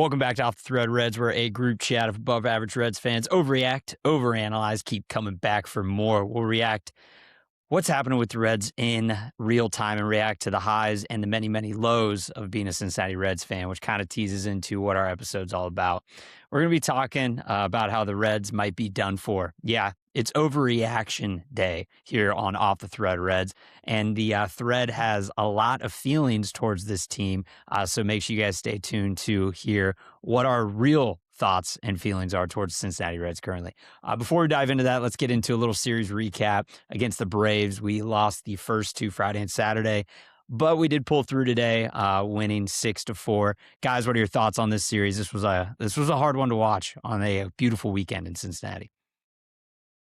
Welcome back to Off the Thread Reds, where a group chat of above average Reds fans overreact, overanalyze, keep coming back for more. We'll react what's happening with the Reds in real time and react to the highs and the many, many lows of being a Cincinnati Reds fan, which kind of teases into what our episode's all about. We're going to be talking about how the Reds might be done for. Yeah, it's overreaction day here on Off the Thread Reds, and the thread has a lot of feelings towards this team. So make sure you guys stay tuned to hear what our real thoughts and feelings are towards Cincinnati Reds currently. Before we dive into that, let's get into a little series recap against the Braves. We lost the first two Friday and Saturday, but we did pull through today, winning 6-4. Guys, what are your thoughts on this series? This was a hard one to watch on a beautiful weekend in Cincinnati.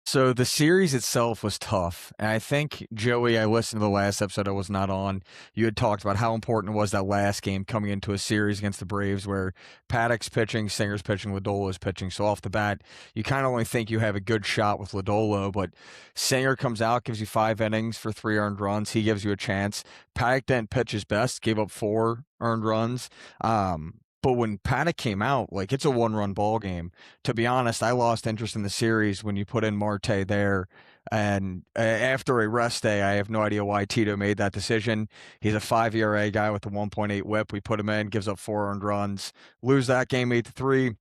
So the series itself was tough. And I think, Joey, I listened to the last episode I was not on. You had talked about how important it was that last game coming into a series against the Braves where Paddock's pitching, Singer's pitching, Lodolo's pitching. So off the bat, you kind of only think you have a good shot with Lodolo, but Singer comes out, gives you 5 innings for 3 earned runs. He gives you a chance. Paddock didn't pitch his best, gave up 4 earned runs. But when Paddock came out, like, it's a 1-run ball game. To be honest, I lost interest in the series when you put in Marte there. And after a rest day, I have no idea why Tito made that decision. He's a 5 ERA guy with a 1.8 whip. We put him in, gives up 4 earned runs. Lose that game 8-3.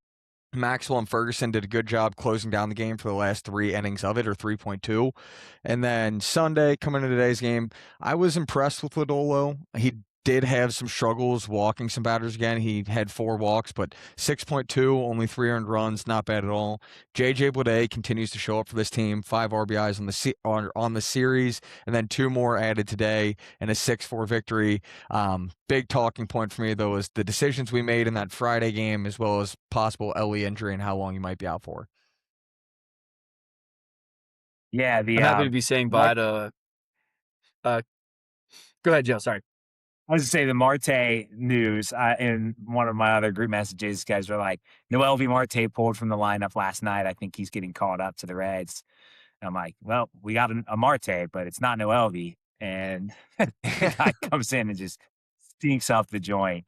Maxwell and Ferguson did a good job closing down the game for the last 3 innings of it, or 3.2. And then Sunday, coming into today's game, I was impressed with Lodolo. He did have some struggles walking some batters again. He had 4 walks, but 6.2, only 3 earned runs, not bad at all. JJ Bleday continues to show up for this team, 5 RBIs on the series, and then 2 more added today, and a 6-4 victory. Big talking point for me, though, is the decisions we made in that Friday game, as well as possible Elly injury and how long he might be out for. Yeah, I'm happy to be saying bye to. Go ahead, Joe. Sorry. I was to say the Marte news in one of my other group messages. Guys were like, Noelvi Marte pulled from the lineup last night. I think he's getting called up to the Reds. And I'm like, well, we got a Marte, but it's not Noelvi. And the guy comes in and just stinks up the joint.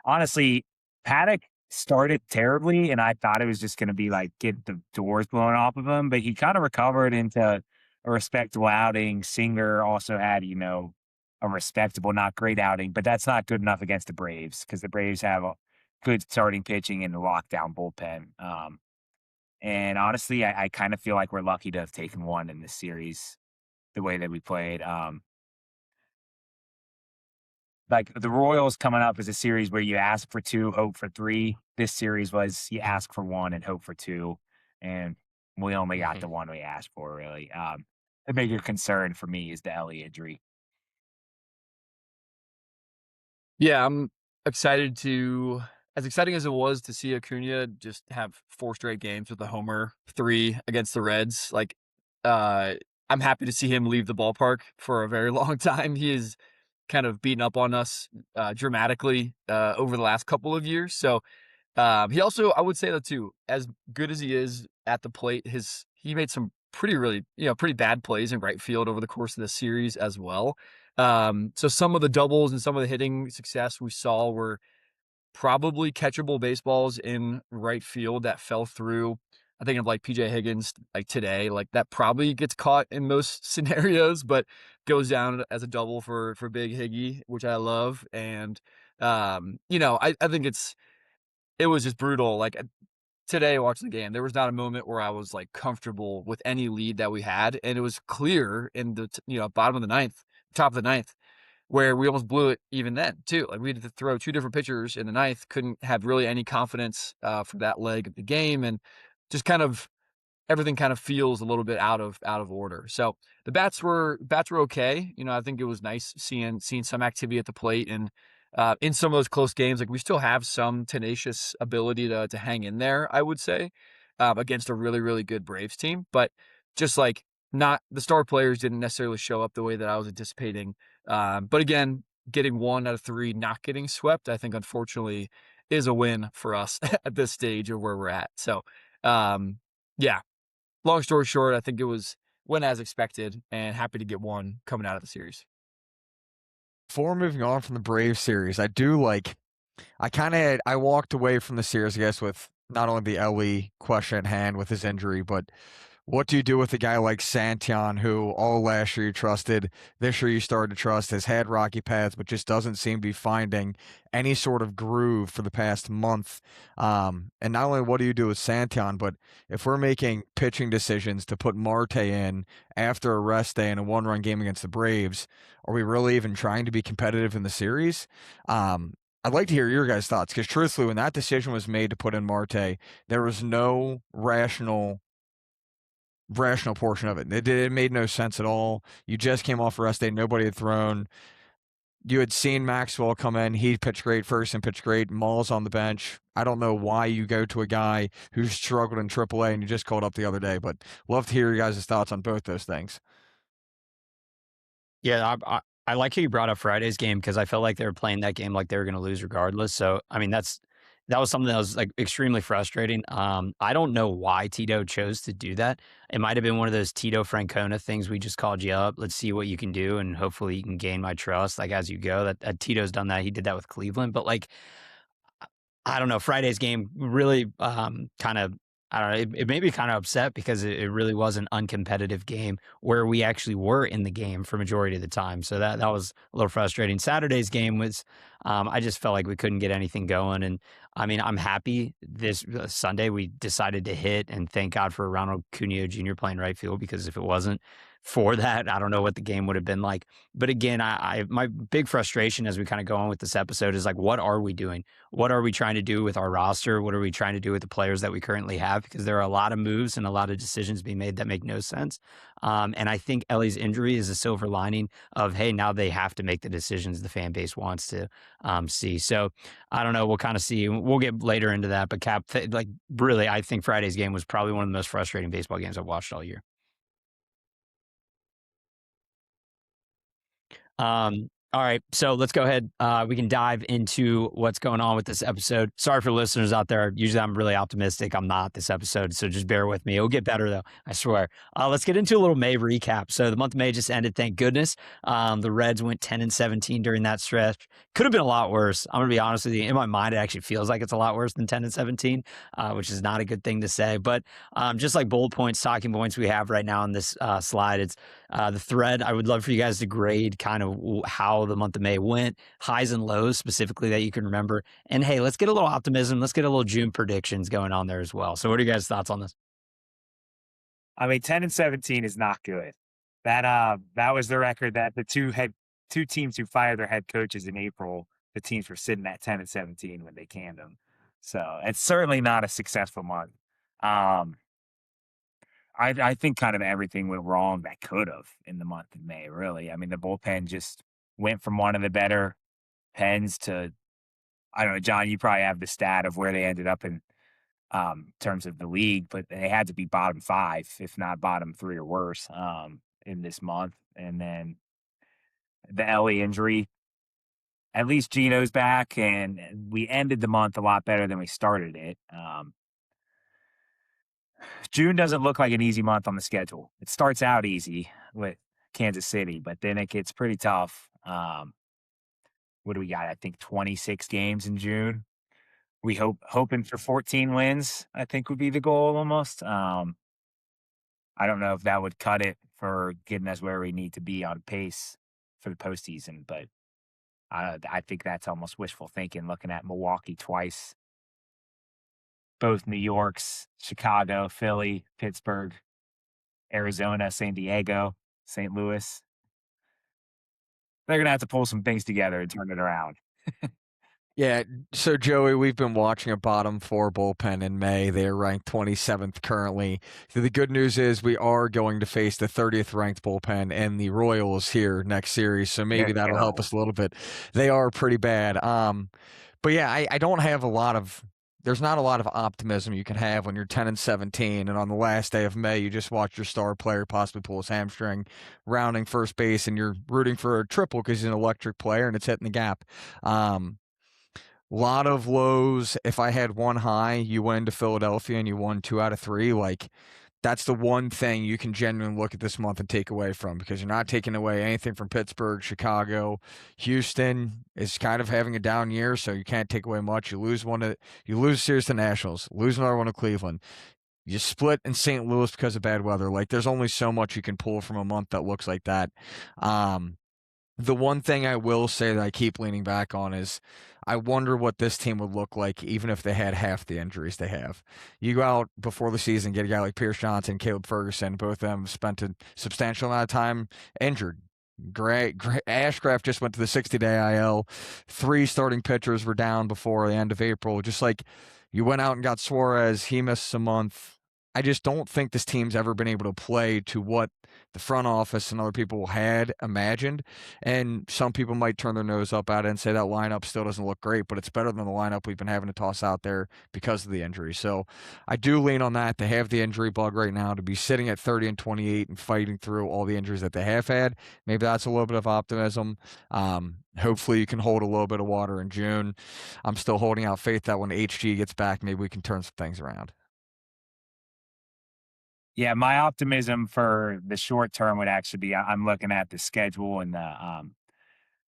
Honestly, Paddock started terribly, and I thought it was just going to be like get the doors blown off of him. But he kind of recovered into a respectable outing. Singer also had, a respectable, not great outing, but that's not good enough against the Braves because the Braves have a good starting pitching and a lockdown bullpen. And honestly, I kind of feel like we're lucky to have taken one in this series the way that we played. Like the Royals coming up is a series where you ask for 2, hope for 3. This series was you ask for 1 and hope for 2. And we only got the one we asked for, really. The bigger concern for me is the Elly injury. Yeah, I'm excited as exciting as it was to see Acuna just have 4 straight games with a homer, 3 against the Reds. Like, I'm happy to see him leave the ballpark for a very long time. He is kind of beaten up on us dramatically over the last couple of years. So he also, I would say that too, as good as he is at the plate, he made some pretty bad plays in right field over the course of the series as well. So some of the doubles and some of the hitting success we saw were probably catchable baseballs in right field that fell through. I think of like PJ Higgins, like today, like that probably gets caught in most scenarios, but goes down as a double for Big Higgy, which I love. And, I think it was just brutal. Like today watching the game, there was not a moment where I was like comfortable with any lead that we had. And it was clear in the, top of the ninth, where we almost blew it even then too. Like we had to throw 2 different pitchers in the ninth, couldn't have really any confidence for that leg of the game. And just kind of everything kind of feels a little bit out of order. So the bats were okay. I think it was nice seeing some activity at the plate and in some of those close games. Like we still have some tenacious ability to hang in there, I would say, against a really, really good Braves team. But just like not the star players didn't necessarily show up the way that I was anticipating. But again, getting 1 out of 3, not getting swept, I think unfortunately is a win for us at this stage of where we're at. So yeah, long story short, I think it went as expected and happy to get 1 coming out of the series. Before moving on from the Braves series, I do like I walked away from the series, I guess, with not only the Elly question at hand with his injury, but what do you do with a guy like Santion, who all last year you trusted, this year you started to trust, has had rocky paths, but just doesn't seem to be finding any sort of groove for the past month? And not only what do you do with Santion, but if we're making pitching decisions to put Marte in after a rest day in a one-run game against the Braves, are we really even trying to be competitive in the series? I'd like to hear your guys' thoughts, because truthfully, when that decision was made to put in Marte, there was no rational portion of it. It made no sense at all. You just came off a rest day. Nobody had thrown. You had seen Maxwell come in. He pitched great first and pitched great. Maul's on the bench. I don't know why you go to a guy who's struggled in AAA and you just called up the other day, but love to hear your guys' thoughts on both those things. Yeah, I like how you brought up Friday's game because I felt like they were playing that game like they were going to lose regardless. So, I mean, that was something that was like extremely frustrating. I don't know why Tito chose to do that. It might have been one of those Tito Francona things. We just called you up. Let's see what you can do, and hopefully you can gain my trust. Like as you go, that Tito's done that. He did that with Cleveland, but like I don't know. Friday's game really kind of, I don't know, it made me kind of upset because it really was an uncompetitive game where we actually were in the game for majority of the time. So that was a little frustrating. Saturday's game was, I just felt like we couldn't get anything going. And I mean, I'm happy this Sunday we decided to hit, and thank God for Ronald Cuneo Jr. playing right field, because if it wasn't for that, I don't know what the game would have been like. But again, my big frustration as we kind of go on with this episode is like, what are we doing? What are we trying to do with our roster? What are we trying to do with the players that we currently have? Because there are a lot of moves and a lot of decisions being made that make no sense. And I think Elly's injury is a silver lining of, hey, now they have to make the decisions the fan base wants to see. So I don't know. We'll kind of see. We'll get later into that. But Cap, like really, I think Friday's game was probably one of the most frustrating baseball games I've watched all year. All right, so let's go ahead. We can dive into what's going on with this episode. Sorry for listeners out there. Usually I'm really optimistic. I'm not this episode, so just bear with me. It'll get better, though, I swear. Let's get into a little May recap. So the month of May just ended, thank goodness. The Reds went 10-17 during that stretch. Could have been a lot worse. I'm going to be honest with you. In my mind, it actually feels like it's a lot worse than 10-17, which is not a good thing to say. But just like bullet points, talking points we have right now on this slide, it's the thread. I would love for you guys to grade kind of how the month of May went, highs and lows specifically that you can remember. And hey, let's get a little optimism. Let's get a little June predictions going on there as well. So what are you guys' thoughts on this? I mean, 10-17 is not good. That was the record that the two teams who fired their head coaches in April, the teams were sitting at 10-17 when they canned them. So it's certainly not a successful month. I think kind of everything went wrong that could have in the month of May, really. I mean, the bullpen just went from one of the better pens to, I don't know, John, you probably have the stat of where they ended up in terms of the league, but they had to be bottom 5, if not bottom 3 or worse, in this month. And then the Elly injury, at least Gino's back, and we ended the month a lot better than we started it. June doesn't look like an easy month on the schedule. It starts out easy with Kansas City, but then it gets pretty tough. What do we got? I think 26 games in June. We hoping for 14 wins, I think would be the goal almost. I don't know if that would cut it for getting us where we need to be on pace for the postseason, but I think that's almost wishful thinking, looking at Milwaukee twice, both New York's, Chicago, Philly, Pittsburgh, Arizona, San Diego, St. Louis. They're going to have to pull some things together and turn it around. Yeah, so Joey, we've been watching a bottom 4 bullpen in May. They are ranked 27th currently. So the good news is we are going to face the 30th ranked bullpen and the Royals here next series, so maybe that'll help us a little bit. They are pretty bad. But yeah, I don't have there's not a lot of optimism you can have when you're 10-17, and on the last day of May, you just watch your star player possibly pull his hamstring, rounding first base, and you're rooting for a triple because he's an electric player and it's hitting the gap. Lot of lows. If I had one high, you went into Philadelphia and you won 2 out of 3. Like, that's the one thing you can genuinely look at this month and take away from, because you're not taking away anything from Pittsburgh, Chicago. Houston is kind of having a down year, so you can't take away much. You lose a series to Nationals, lose another one to Cleveland. You split in St. Louis because of bad weather. Like, there's only so much you can pull from a month that looks like that. The one thing I will say that I keep leaning back on is I wonder what this team would look like even if they had half the injuries they have. You go out before the season, get a guy like Pierce Johnson, Caleb Ferguson, both of them spent a substantial amount of time injured. Ashcraft just went to the 60-day IL. 3 starting pitchers were down before the end of April. Just like you went out and got Suarez, he missed a month. I just don't think this team's ever been able to play to what the front office and other people had imagined. And some people might turn their nose up at it and say that lineup still doesn't look great, but it's better than the lineup we've been having to toss out there because of the injury. So I do lean on that. They have the injury bug right now to be sitting at 30-28 and fighting through all the injuries that they have had. Maybe that's a little bit of optimism. Hopefully you can hold a little bit of water in June. I'm still holding out faith that when HG gets back, maybe we can turn some things around. Yeah, my optimism for the short term would actually be I'm looking at the schedule and the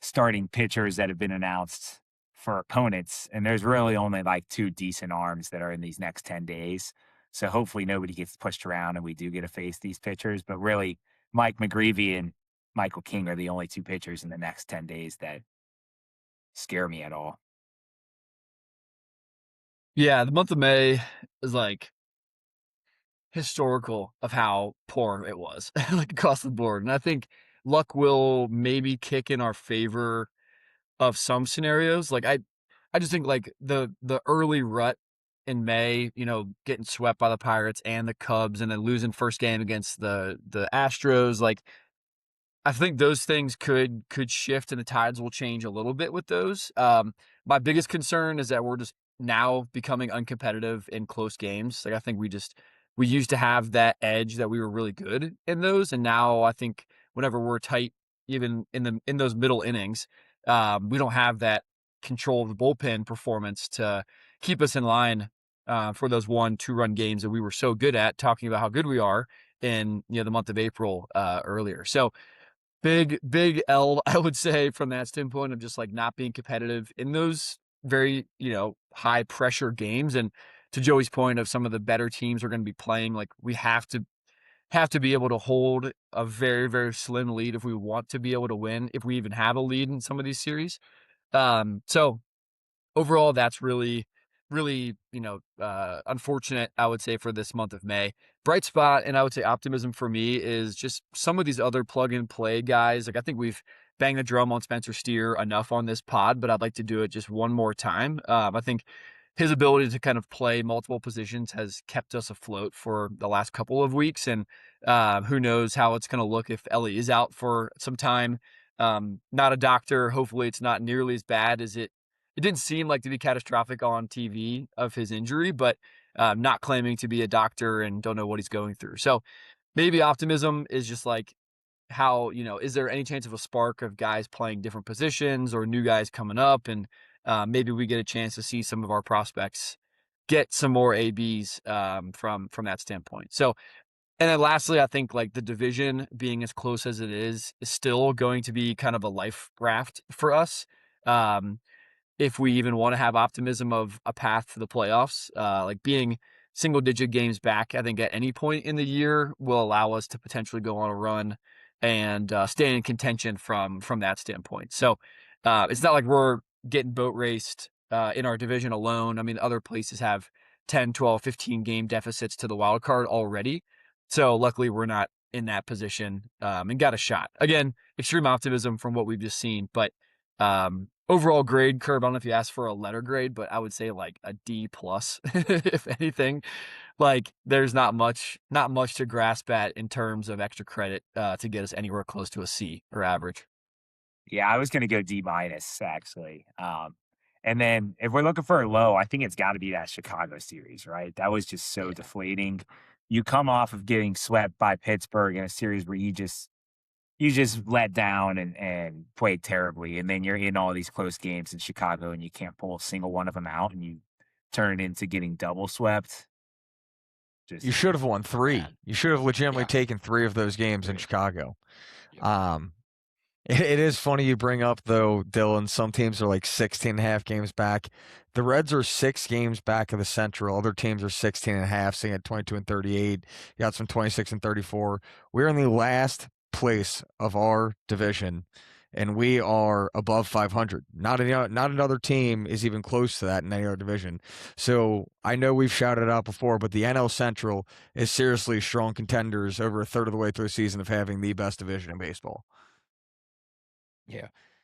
starting pitchers that have been announced for opponents, and there's really only like 2 decent arms that are in these next 10 days. So hopefully nobody gets pushed around and we do get to face these pitchers. But really, Mike McGreevy and Michael King are the only 2 pitchers in the next 10 days that scare me at all. Yeah, the month of May is like historical of how poor it was, like across the board. And I think luck will maybe kick in our favor of some scenarios. Like I just think like the early rut in May, getting swept by the Pirates and the Cubs and then losing first game against the Astros, like I think those things could shift and the tides will change a little bit with those. My biggest concern is that we're just now becoming uncompetitive in close games. Like I think we used to have that edge that we were really good in those, and now I think whenever we're tight, even in those middle innings, we don't have that control of the bullpen performance to keep us in line for those 1-2 run games that we were so good at. Talking about how good we are in the month of April earlier, so. Big L, I would say, from that standpoint of just like not being competitive in those very, high pressure games. And to Joey's point of some of the better teams are going to be playing, like we have to be able to hold a very, very slim lead if we want to be able to win, if we even have a lead in some of these series. So overall, that's really, really, unfortunate, I would say, for this month of May. Bright spot, and I would say optimism for me is just some of these other plug and play guys. Like I think we've banged the drum on Spencer Steer enough on this pod, but I'd like to do it just one more time. I think his ability to kind of play multiple positions has kept us afloat for the last couple of weeks, and who knows how it's going to look if Elly is out for some time. Not a doctor. Hopefully, it's not nearly as bad as it didn't seem like to be catastrophic on TV of his injury, but not claiming to be a doctor and don't know what he's going through. So maybe optimism is just like how, is there any chance of a spark of guys playing different positions or new guys coming up? And maybe we get a chance to see some of our prospects get some more ABs from that standpoint. So, and then lastly, I think like the division being as close as it is still going to be kind of a life raft for us. If we even want to have optimism of a path to the playoffs, like being single digit games back, I think at any point in the year will allow us to potentially go on a run and stay in contention from that standpoint. So it's not like we're getting boat raced in our division alone. I mean, other places have 10, 12, 15 game deficits to the wild card already. So luckily we're not in that position and got a shot. Again, extreme optimism from what we've just seen, but overall grade curve, I don't know if you asked for a letter grade, but I would say like a D plus, if anything. Like there's not much to grasp at in terms of extra credit to get us anywhere close to a C or average. Yeah, I was going to go D minus actually. And then if we're looking for a low, I think it's got to be that Chicago series, right? That was just so deflating. You come off of getting swept by Pittsburgh in a series where you just let down and played terribly. And then you're in all these close games in Chicago and you can't pull a single one of them out and you turn it into getting double swept. Just You should have won 3. Man. You should have legitimately Yeah. taken 3 of those games in Chicago. Yeah. It is funny you bring up, though, Dylan, some teams are like 16 and a half games back. The Reds are 6 games back of the Central. Other teams are 16 and a half, sitting at 22 and 38. You got some 26 and 34. We're in the last place of our division, and we are above 500. Not another team is even close to that in any other division. So I know we've shouted it out before, but the NL Central is seriously strong contenders over a third of the way through the season of having the best division in baseball.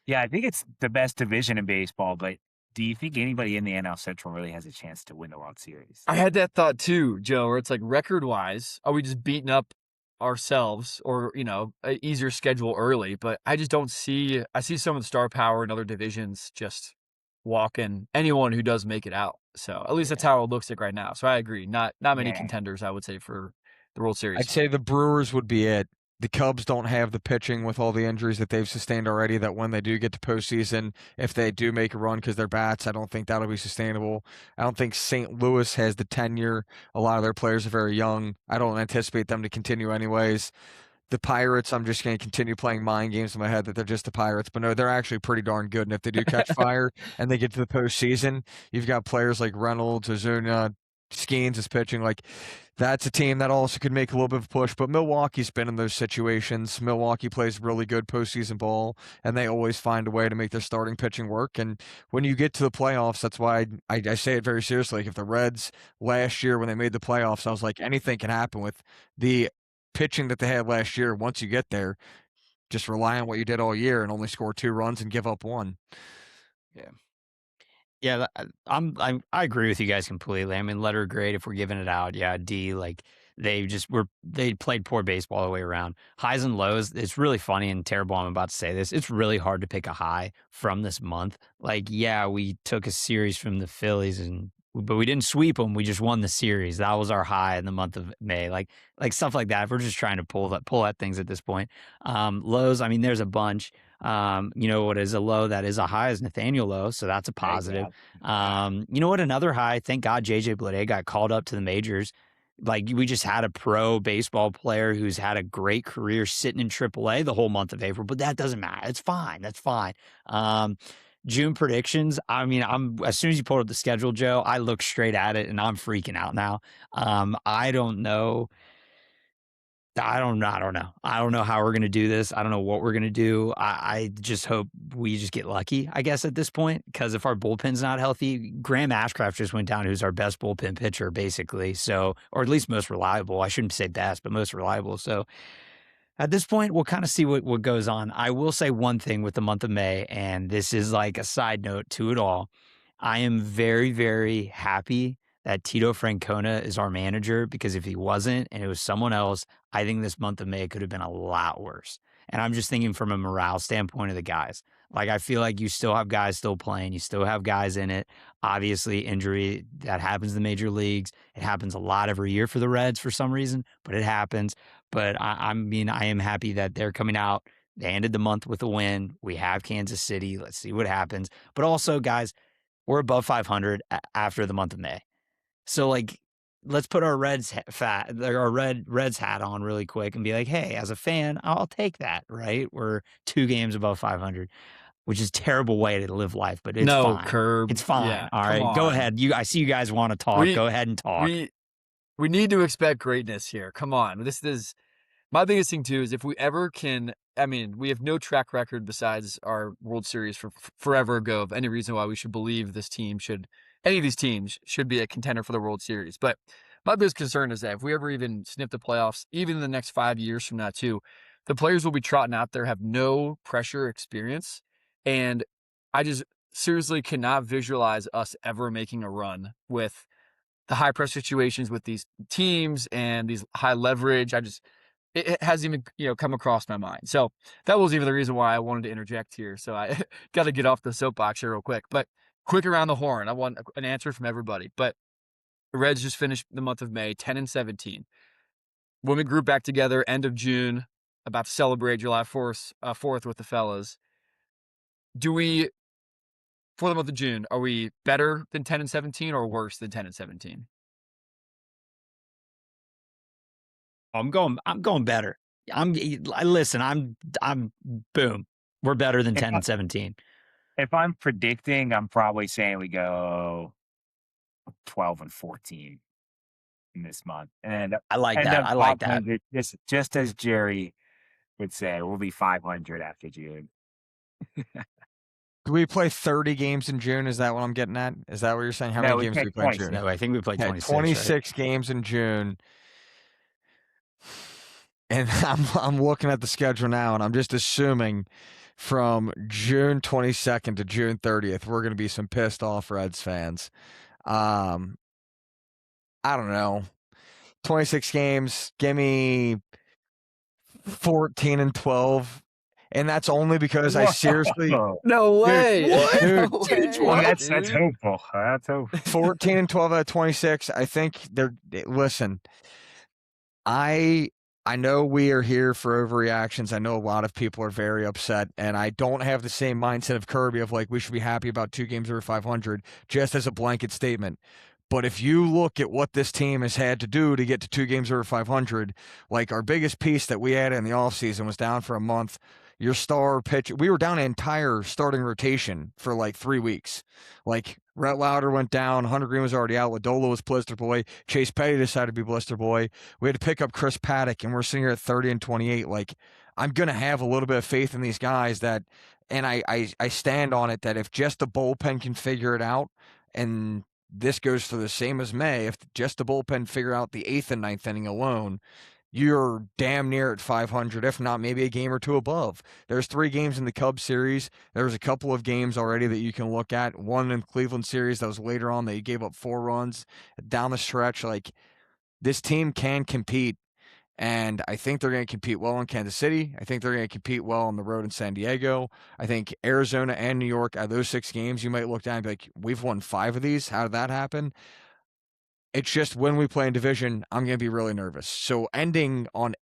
Yeah, I think it's the best division in baseball, but do you think anybody in the NL Central really has a chance to win the World Series? I had that thought too, Joe, where it's like record-wise, are we just beating up ourselves or, a easier schedule early? But I just don't see I see some of the star power in other divisions just walking anyone who does make it out. So at least that's how it looks like right now. So I agree. Not many Yeah. contenders, I would say, for the World Series. I'd say the Brewers would be it. The Cubs don't have the pitching with all the injuries that they've sustained already, that when they do get to postseason, if they do make a run because they're bats, I don't think that'll be sustainable. I don't think St. Louis has the tenure. A lot of their players are very young. I don't anticipate them to continue anyways. The Pirates, I'm just going to continue playing mind games in my head that they're just the Pirates. But no, they're actually pretty darn good. And if they do catch fire and they get to the postseason, you've got players like Reynolds, Ozuna, Skeens is pitching. Like, that's a team that also could make a little bit of a push. But Milwaukee's been in those situations. Milwaukee plays really good postseason ball, and they always find a way to make their starting pitching work. And when you get to the playoffs, that's why I say it very seriously. Like, if the Reds last year when they made the playoffs, I was like, anything can happen with the pitching that they had last year. Once you get there, just rely on what you did all year and only score 2 runs and give up 1. Yeah, I agree with you guys completely. I mean, letter grade if we're giving it out. Yeah, D, like they played poor baseball all the way around. Highs and lows, it's really funny and terrible I'm about to say this. It's really hard to pick a high from this month. Like, yeah, we took a series from the Phillies but we didn't sweep them. We just won the series. That was our high in the month of May. Like stuff like that. If we're just trying to pull at things at this point. Lows, I mean, there's a bunch. What is a low that is a high is Nathaniel Lowe, so that's a positive. You know what? Another high, thank God JJ Bleday got called up to the majors. Like, we just had a pro baseball player who's had a great career sitting in AAA the whole month of April, but that doesn't matter. It's fine. That's fine. June predictions. I mean, as soon as you pulled up the schedule, Joe, I look straight at it and I'm freaking out now. I don't know. I don't know. I don't know how we're going to do this. I don't know what we're going to do. I just hope we just get lucky, I guess, at this point, because if our bullpen's not healthy, Graham Ashcraft just went down, who's our best bullpen pitcher, basically. So, or at least most reliable. I shouldn't say best, but most reliable. So at this point, we'll kind of see what goes on. I will say one thing with the month of May, and this is like a side note to it all. I am very, very happy that Tito Francona is our manager, because if he wasn't and it was someone else, I think this month of May could have been a lot worse. And I'm just thinking from a morale standpoint of the guys. Like, I feel like you still have guys still playing. You still have guys in it. Obviously, injury, that happens in the major leagues. It happens a lot every year for the Reds for some reason, but it happens. But I mean, I am happy that they're coming out. They ended the month with a win. We have Kansas City. Let's see what happens. But also, guys, we're above 500 after the month of May. So, like, let's put our Reds hat on really quick and be like, hey, as a fan, I'll take that, right? We're 2 games above 500, which is a terrible way to live life, but it's No, fine. Curb. It's fine. Yeah, All come right, go on. ahead. I see you guys want to talk. Go ahead and talk. We need to expect greatness here. Come on. This is my biggest thing too, is if we ever can. I mean, we have no track record besides our World Series for forever ago of any reason why we should believe any of these teams should be a contender for the World Series. But my biggest concern is that if we ever even sniff the playoffs, even in the next 5 years from now too, the players will be trotting out there, have no pressure experience. And I just seriously cannot visualize us ever making a run with the high pressure situations with these teams and these high leverage. It hasn't even, come across my mind. So that was even the reason why I wanted to interject here. So I got to get off the soapbox here real quick, but quick around the horn. I want an answer from everybody, but the Reds just finished the month of May, 10-17. When we group back together, end of June, about to celebrate July 4th with the fellas. For the month of June, are we better than 10-17 or worse than 10-17? I'm going better. Listen, I'm boom. We're better than 10 and 17. If I'm predicting, I'm probably saying we go 12 and 14 in this month, and I like end that. up I like that. 500. Just as Jerry would say, we'll be 500 after June. Do we play 30 games in June? Is that what I'm getting at? Is that what you're saying? How No, many we games do we picked play in 26. June? No, I think we played Okay, 26. 26 games in June. And I'm looking at the schedule now, and I'm just assuming from June 22nd to June 30th, we're going to be some pissed off Reds fans. I don't know. 26 games, give me 14 and 12. And that's only because I seriously, Whoa. No way. what? No Dude, way, Well, that's dude. hopeful. That's hopeful. 14 and 12 out of 26. I think listen, I know we are here for overreactions. I know a lot of people are very upset, and I don't have the same mindset of Kirby of like we should be happy about 2 games over 500 just as a blanket statement. But if you look at what this team has had to do to get to 2 games over 500, like our biggest piece that we had in the offseason was down for a month. Your star pitch, we were down an entire starting rotation for like 3 weeks. Like Rhett Lauder went down, Hunter Green was already out, Ladola was blister boy, Chase Petty decided to be blister boy. We had to pick up Chris Paddock, and we're sitting here at 30 and 28. Like, I'm gonna have a little bit of faith in these guys that, and I stand on it that if just the bullpen can figure it out, and this goes for the same as May, if just the bullpen figure out the 8th and 9th inning alone, you're damn near at 500, if not maybe a game or two above. There's 3 games in the Cubs series. There's a couple of games already that you can look at. One in Cleveland series that was later on that you gave up 4 runs down the stretch. Like, this team can compete, and I think they're going to compete well in Kansas City. I think they're going to compete well on the road in San Diego. I think Arizona and New York, out of those 6 games, you might look down and be like, we've won 5 of these. How did that happen? It's just when we play in division, I'm going to be really nervous. So ending on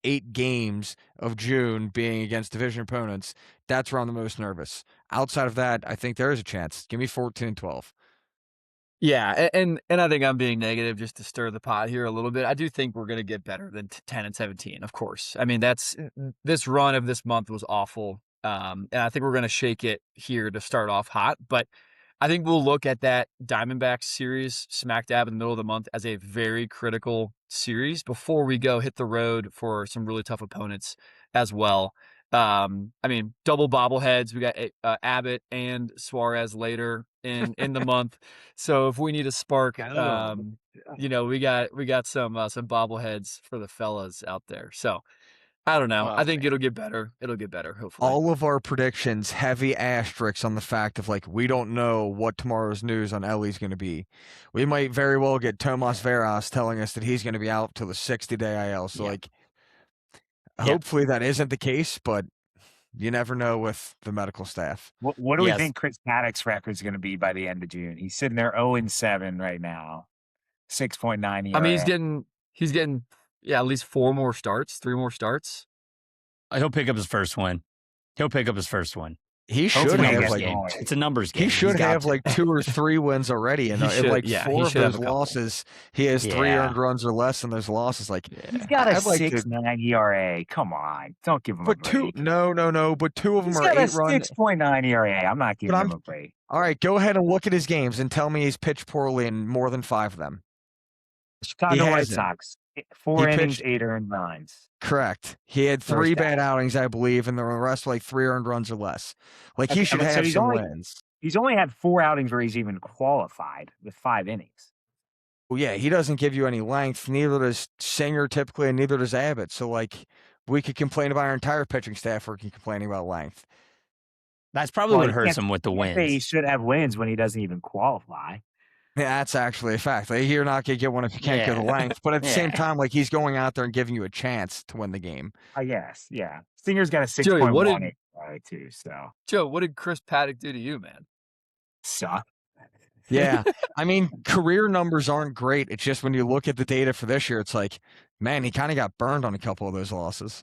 8 games of June being against division opponents, that's where I'm the most nervous. Outside of that, I think there is a chance. Give me 14 and 12. Yeah, and I think I'm being negative just to stir the pot here a little bit. I do think we're going to get better than 10 and 17, of course. I mean, this run of this month was awful, and I think we're going to shake it here to start off hot. But I think we'll look at that Diamondbacks series smack dab in the middle of the month as a very critical series before we go hit the road for some really tough opponents as well. I mean, double bobbleheads. We got Abbott and Suarez later in the month. So if we need a spark, we got some bobbleheads for the fellas out there. So I don't know. Well, I think it'll get better. It'll get better, hopefully. All of our predictions, heavy asterisks on the fact of like, we don't know what tomorrow's news on Elly's going to be. We might very well get Tomas Veras telling us that he's going to be out till the 60-day IL. So hopefully that isn't the case, but you never know with the medical staff. What do we think Chris Paddock's record is going to be by the end of June? He's sitting there 0-7 right now, 6.9 ERA. I mean, he's getting at least 3 more starts. He'll pick up his first win. He should have it's a numbers game. He should have like 2 or 3 wins already, and like 4 of those losses, he has 3 earned runs or less in those losses. Like he's got a 6.9 ERA. Come on, don't give him a break. No, but 2 of them he's are got 8 runs. 6.9 ERA. I'm not giving him a break. All right, go ahead and look at his games and tell me he's pitched poorly in more than 5 of them. Chicago White Sox, 4 innings, 8 earned runs. Correct. He had 3 bad outings, I believe, and the rest were like 3 earned runs or less. Like he should have some wins. He's only had 4 outings where he's even qualified with 5 innings. Well, yeah, he doesn't give you any length. Neither does Singer typically, and neither does Abbott. So, like, we could complain about our entire pitching staff. We're complaining about length. That's probably what hurts him with the wins. He should have wins when he doesn't even qualify. Yeah, that's actually a fact. Like, you're not going to get one if you can't get the length. But at the same time, like, he's going out there and giving you a chance to win the game. Yes, yeah. Singer's got a 6.1 too, so. Joe, what did Chris Paddock do to you, man? Suck. Yeah. I mean, career numbers aren't great. It's just when you look at the data for this year, it's like, man, he kind of got burned on a couple of those losses.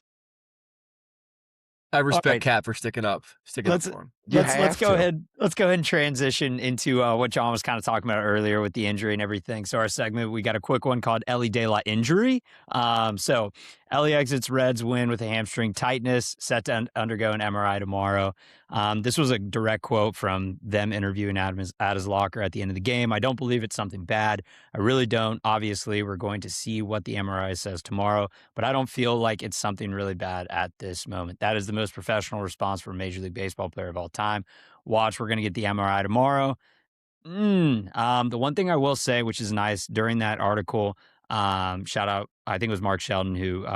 I respect right. Cap for sticking up for him. Let's go ahead and transition into what John was kind of talking about earlier with the injury and everything. So our segment, we got a quick one called Elly de la Injury. So Elly exits Reds win with a hamstring tightness, set to undergo an MRI tomorrow. This was a direct quote from them interviewing at his locker at the end of the game. I don't believe it's something bad. I really don't. Obviously, we're going to see what the MRI says tomorrow, but I don't feel like it's something really bad at this moment. That is the most professional response for a Major League Baseball player of all time. Watch, we're going to get the MRI tomorrow. The one thing I will say, which is nice, during that article, shout out, I think it was Mark Sheldon who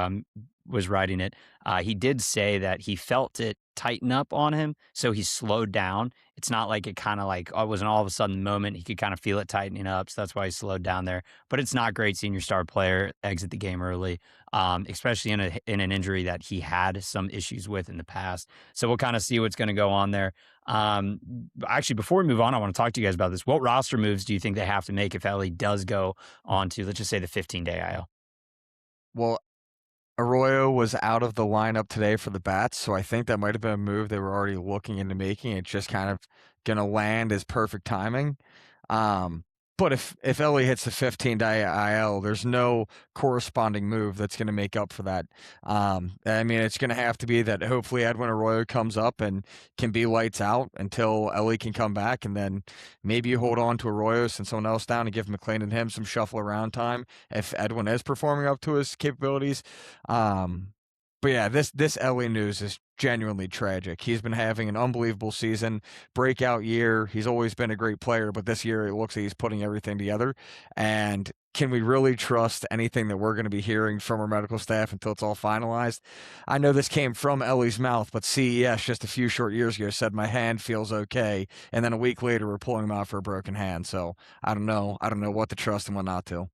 was writing it. He did say that he felt it tighten up on him, so he slowed down. It's not like it kind of like it was an all of a sudden moment. He could kind of feel it tightening up, so that's why he slowed down there. But it's not great seeing your star player exit the game early, especially in an injury that he had some issues with in the past. So we'll kind of see what's going to go on there. Actually, before we move on, I want to talk to you guys about this. What roster moves do you think they have to make if Elly does go on to, let's just say, the 15-day IL? Well, Arroyo was out of the lineup today for the Bats, so I think that might have been a move they were already looking into making. It's just kind of going to land as perfect timing. But if Elly hits the 15-day IL, there's no corresponding move that's going to make up for that. I mean, it's going to have to be that hopefully Edwin Arroyo comes up and can be lights out until Elly can come back, and then maybe you hold on to Arroyo, send someone else down, and give McLean and him some shuffle around time if Edwin is performing up to his capabilities. But yeah, this Elly news is genuinely tragic. He's been having an unbelievable season, breakout year. He's always been a great player, but this year it looks like he's putting everything together. And can we really trust anything that we're going to be hearing from our medical staff until it's all finalized? I know this came from Elly's mouth, but CES just a few short years ago said my hand feels okay, and then a week later we're pulling him out for a broken hand. So I don't know what to trust and what not to.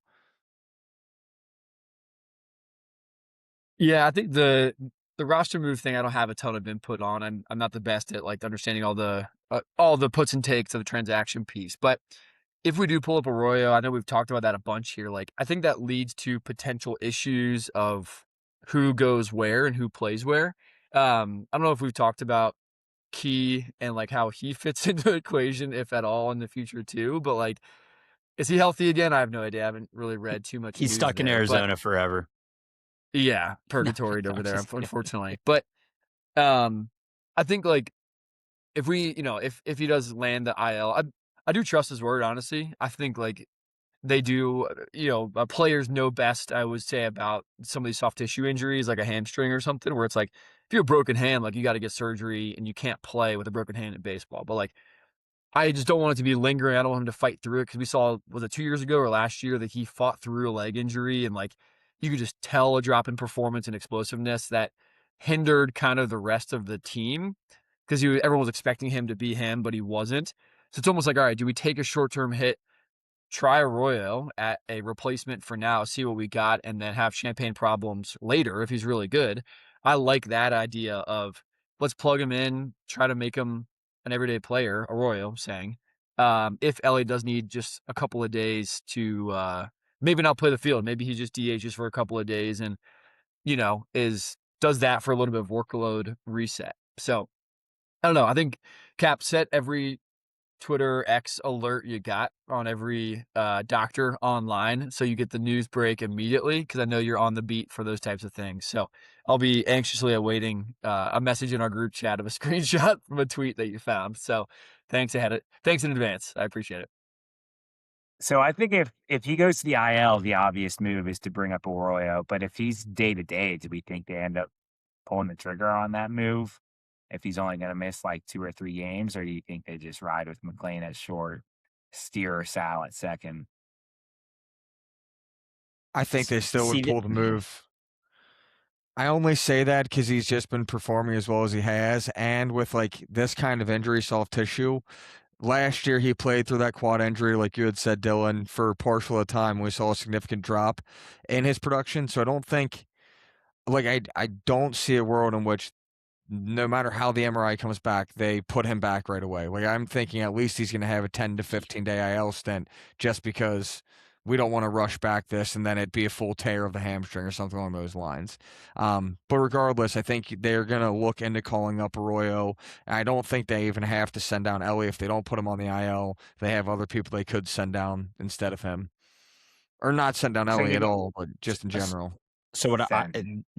Yeah, I think the roster move thing I don't have a ton of input on. I'm not the best at like understanding all the puts and takes of the transaction piece. But if we do pull up Arroyo, I know we've talked about that a bunch here. Like I think that leads to potential issues of who goes where and who plays where. I don't know if we've talked about Key and like how he fits into the equation, if at all, in the future too. But like, is he healthy again? I have no idea. I haven't really read too much. He's stuck in Arizona forever. Yeah, purgatory over there, unfortunately. But I think like if we, if he does land the IL, I do trust his word, honestly. I think like they do, players know best, I would say, about some of these soft tissue injuries, like a hamstring or something, where it's like if you have a broken hand, like you got to get surgery and you can't play with a broken hand in baseball. But like I just don't want it to be lingering. I don't want him to fight through it because we saw, was it 2 years ago or last year that he fought through a leg injury and like you could just tell a drop in performance and explosiveness that hindered kind of the rest of the team because everyone was expecting him to be him, but he wasn't. So it's almost like, all right, do we take a short-term hit, try Arroyo at a replacement for now, see what we got, and then have champagne problems later if he's really good? I like that idea of let's plug him in, try to make him an everyday player, Arroyo, I'm saying. If Elly does need just a couple of days to maybe not play the field, maybe he just DHs for a couple of days and, does that for a little bit of workload reset. So I don't know. I think Cap, set every Twitter X alert you got on every doctor online so you get the news break immediately because I know you're on the beat for those types of things. So I'll be anxiously awaiting a message in our group chat of a screenshot from a tweet that you found. So thanks in advance. I appreciate it. So I think if he goes to the IL, the obvious move is to bring up Arroyo. But if he's day-to-day, do we think they end up pulling the trigger on that move? If he's only going to miss like 2 or 3 games, or do you think they just ride with McLean at short, steer Sal at second? I think they still would pull the move. I only say that because he's just been performing as well as he has, and with like this kind of injury, soft tissue. Last year, he played through that quad injury, like you had said, Dylan, for partial of the time. We saw a significant drop in his production. So I don't think, I don't see a world in which no matter how the MRI comes back, they put him back right away. Like I'm thinking at least he's going to have a 10 to 15 day IL stint just because we don't want to rush back this and then it'd be a full tear of the hamstring or something along those lines. But regardless, I think they're going to look into calling up Arroyo. I don't think they even have to send down Elly. If they don't put him on the IL, they have other people they could send down instead of him. Or not send down Elly at all, but just in general. So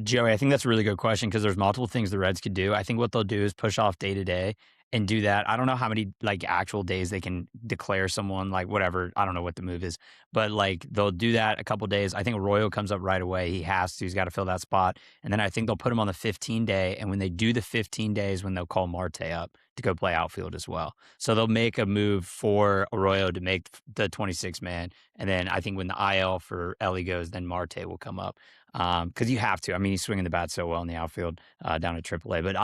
Joey, I think that's a really good question because there's multiple things the Reds could do. I think what they'll do is push off day to day and do that. I don't know how many like actual days they can declare someone like whatever. I don't know what the move is, but like they'll do that a couple days. I think Arroyo comes up right away. He has to. He's got to fill that spot. And then I think they'll put him on the 15-day. And when they do the 15 days, when they'll call Marte up to go play outfield as well. So they'll make a move for Arroyo to make the 26-man. And then I think when the IL for Elly goes, then Marte will come up. Because you have to. I mean, he's swinging the bat so well in the outfield down at AAA. But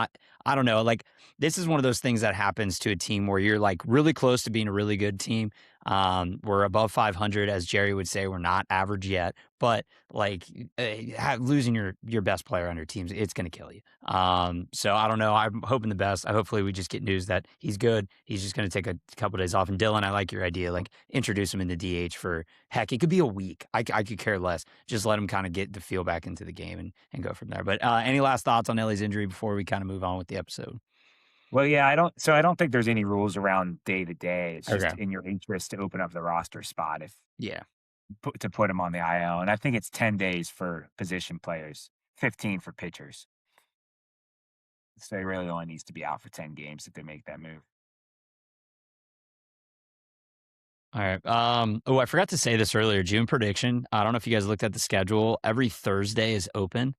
I don't know. Like, this is one of those things that happens to a team where you're like really close to being a really good team. We're above 500, as Jerry would say. We're not average yet, but like losing your best player on your teams, it's going to kill you. So I don't know. I'm hoping the best. Hopefully we just get news that he's good. He's just going to take a couple of days off. And Dylan, I like your idea. Like introduce him in the DH for heck. It could be a week. I could care less. Just let him kind of get the feel back into the game and go from there. But any last thoughts on Elly's injury before we kind of move on with the episode? Well, yeah, I don't think there's any rules around day to day. It's just in your interest to open up the roster spot to put him on the IL. And I think it's 10 days for position players, 15 for pitchers. So he really only needs to be out for 10 games if they make that move. All right. I forgot to say this earlier. June prediction. I don't know if you guys looked at the schedule. Every Thursday is open.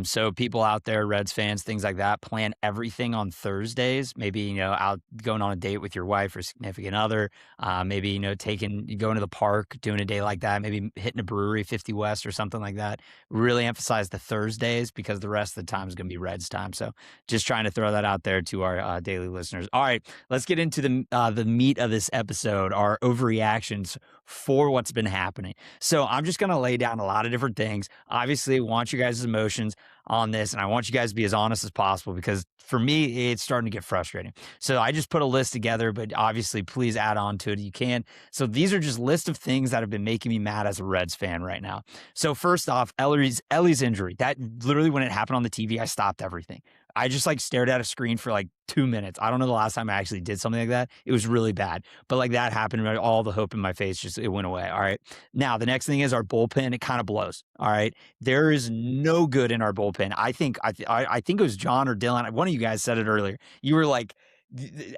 So people out there, Reds fans, things like that, plan everything on Thursdays. Maybe, out going on a date with your wife or significant other. Maybe, going to the park, doing a day like that. Maybe hitting a brewery, 50 West or something like that. Really emphasize the Thursdays because the rest of the time is going to be Reds time. So just trying to throw that out there to our daily listeners. All right, let's get into the meat of this episode, our overreactions for what's been happening. So I'm just going to lay down a lot of different things. Obviously, want you guys' emotions on this, and I want you guys to be as honest as possible because for me, it's starting to get frustrating. So I just put a list together, but obviously, please add on to it if you can. So these are just list of things that have been making me mad as a Reds fan right now. So first off, Elly's injury. That literally, when it happened on the TV, I stopped everything. I just stared at a screen for 2 minutes. I don't know the last time I actually did something like that. It was really bad. But that happened, right? All the hope in my face, it went away. All right. Now, the next thing is our bullpen. It kind of blows. All right. There is no good in our bullpen. I think it was John or Dylan. One of you guys said it earlier. You were like,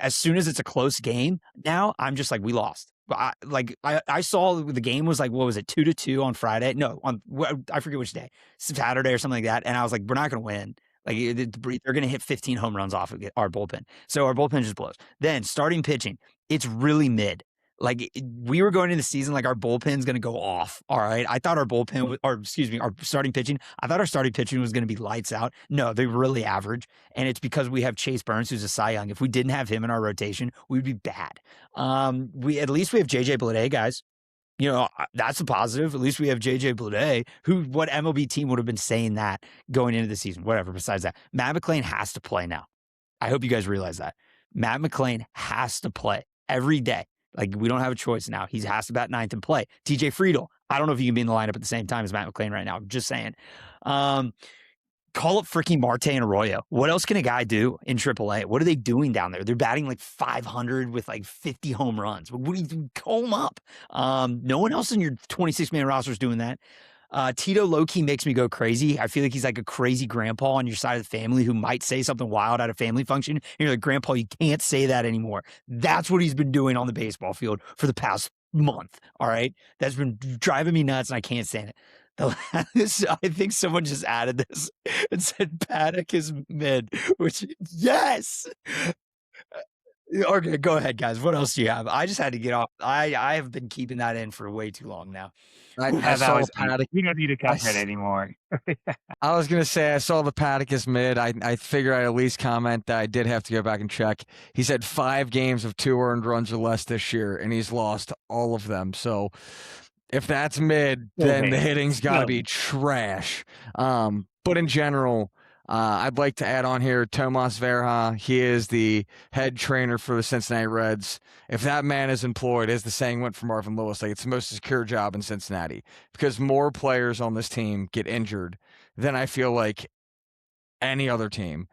as soon as it's a close game, now I'm just we lost. I saw the game was what was it, 2-2 on Friday? No, I forget which day, Saturday or something like that. And I was like, we're not going to win. They're going to hit 15 home runs off of our bullpen. So our bullpen just blows. Then starting pitching, it's really mid. We were going into the season our bullpen's going to go off. All right. I thought our our starting pitching, I thought our starting pitching was going to be lights out. No, they're really average. And it's because we have Chase Burns, who's a Cy Young. If we didn't have him in our rotation, we'd be bad. At least we have JJ Bleday, guys. That's a positive. At least we have JJ Bleday, what MLB team would have been saying that going into the season? Whatever. Besides that, Matt McLain has to play now. I hope you guys realize that. Matt McLain has to play every day. We don't have a choice now. He has to bat ninth and play. TJ Friedl, I don't know if you can be in the lineup at the same time as Matt McLain right now. I'm just saying. Call up freaking Marte and Arroyo. What else can a guy do in AAA? What are they doing down there? They're batting 500 with 50 home runs. What do you do? Call them up. No one else in your 26-man roster is doing that. Tito low-key makes me go crazy. I feel like he's a crazy grandpa on your side of the family who might say something wild at a family function. And you're like, Grandpa, you can't say that anymore. That's what he's been doing on the baseball field for the past month. All right. That's been driving me nuts and I can't stand it. I think someone just added this and said Paddock is mid, which, yes. Okay, go ahead, guys. What else do you have? I just had to get off. I have been keeping that in for way too long now. I saw Paddock. We don't need to cover it anymore. I was going to say I saw the Paddock is mid. I figured I'd at least comment that I did have to go back and check. He said 5 games of 2 earned runs or less this year, and he's lost all of them. So if that's mid, then the hitting's got to be trash. But in general, I'd like to add on here Tomas Verha. He is the head trainer for the Cincinnati Reds. If that man is employed, as the saying went for Marvin Lewis, like it's the most secure job in Cincinnati, because more players on this team get injured than I feel like any other team.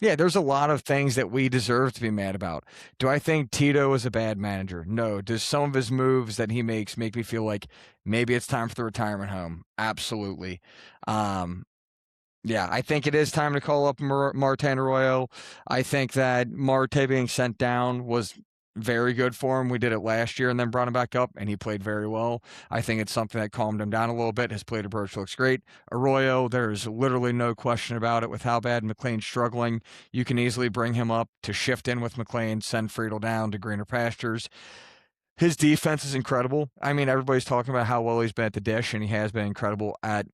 Yeah, there's a lot of things that we deserve to be mad about. Do I think Tito is a bad manager? No. Does some of his moves that he makes make me feel like maybe it's time for the retirement home? Absolutely. Yeah, I think it is time to call up Martin Arroyo. I think that Marte being sent down was very good for him. We did it last year and then brought him back up, and he played very well. I think it's something that calmed him down a little bit. His plate approach looks great. Arroyo, there's literally no question about it with how bad McLean's struggling. You can easily bring him up to shift in with McLean, send Friedel down to greener pastures. His defense is incredible. I mean, everybody's talking about how well he's been at the dish, and he has been incredible at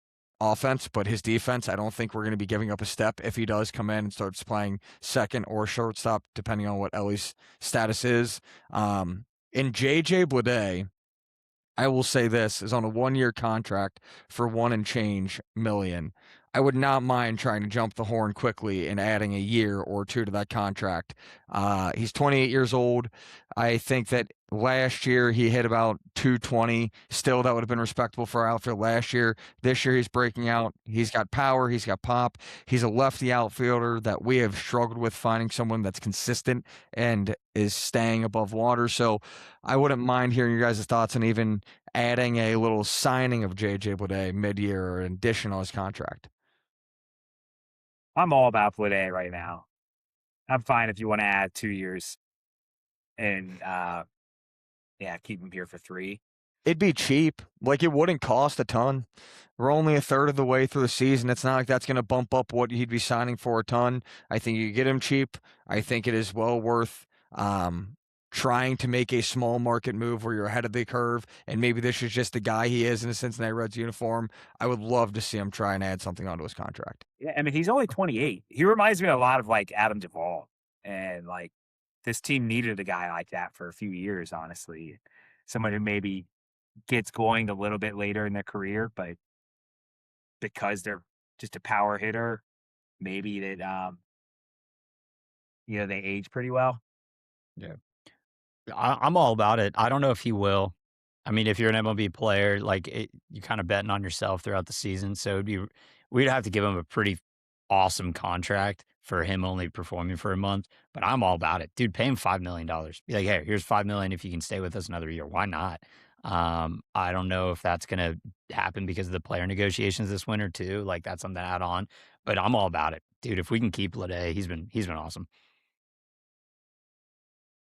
offense, but his defense, I don't think we're going to be giving up a step if he does come in and starts playing second or shortstop, depending on what Elly's status is. And JJ Bleday, I will say this, is on a 1-year contract for $1 and change million. I would not mind trying to jump the horn quickly and adding a year or two to that contract. He's 28 years old. I think that last year he hit about 220. Still, that would have been respectable for our outfield last year. This year he's breaking out. He's got power. He's got pop. He's a lefty outfielder that we have struggled with finding someone that's consistent and is staying above water. So I wouldn't mind hearing your guys' thoughts on even adding a little signing of JJ Bleday mid-year or an addition on his contract. I'm all about Bleday right now. I'm fine if you want to add 2 years and keep him here for 3. It'd be cheap. Like, it wouldn't cost a ton. We're only a third of the way through the season. It's not like that's going to bump up what he'd be signing for a ton. I think you get him cheap. I think it is well worth trying to make a small market move where you're ahead of the curve, and maybe this is just the guy he is in a Cincinnati Reds uniform. I would love to see him try and add something onto his contract. Yeah, I mean, he's only 28. He reminds me a lot of like Adam Duvall, and like this team needed a guy like that for a few years, honestly. Someone who maybe gets going a little bit later in their career, but because they're just a power hitter, maybe that they age pretty well. Yeah. I'm all about it. I don't know if he will. I mean, if you're an MLB player, you're kind of betting on yourself throughout the season. So we'd have to give him a pretty awesome contract for him only performing for a month. But I'm all about it, dude. Pay him $5 million. Be like, hey, here's $5 million if you can stay with us another year. Why not? I don't know if that's gonna happen because of the player negotiations this winter too. Like, that's something to add on. But I'm all about it, dude. If we can keep Bleday, he's been awesome.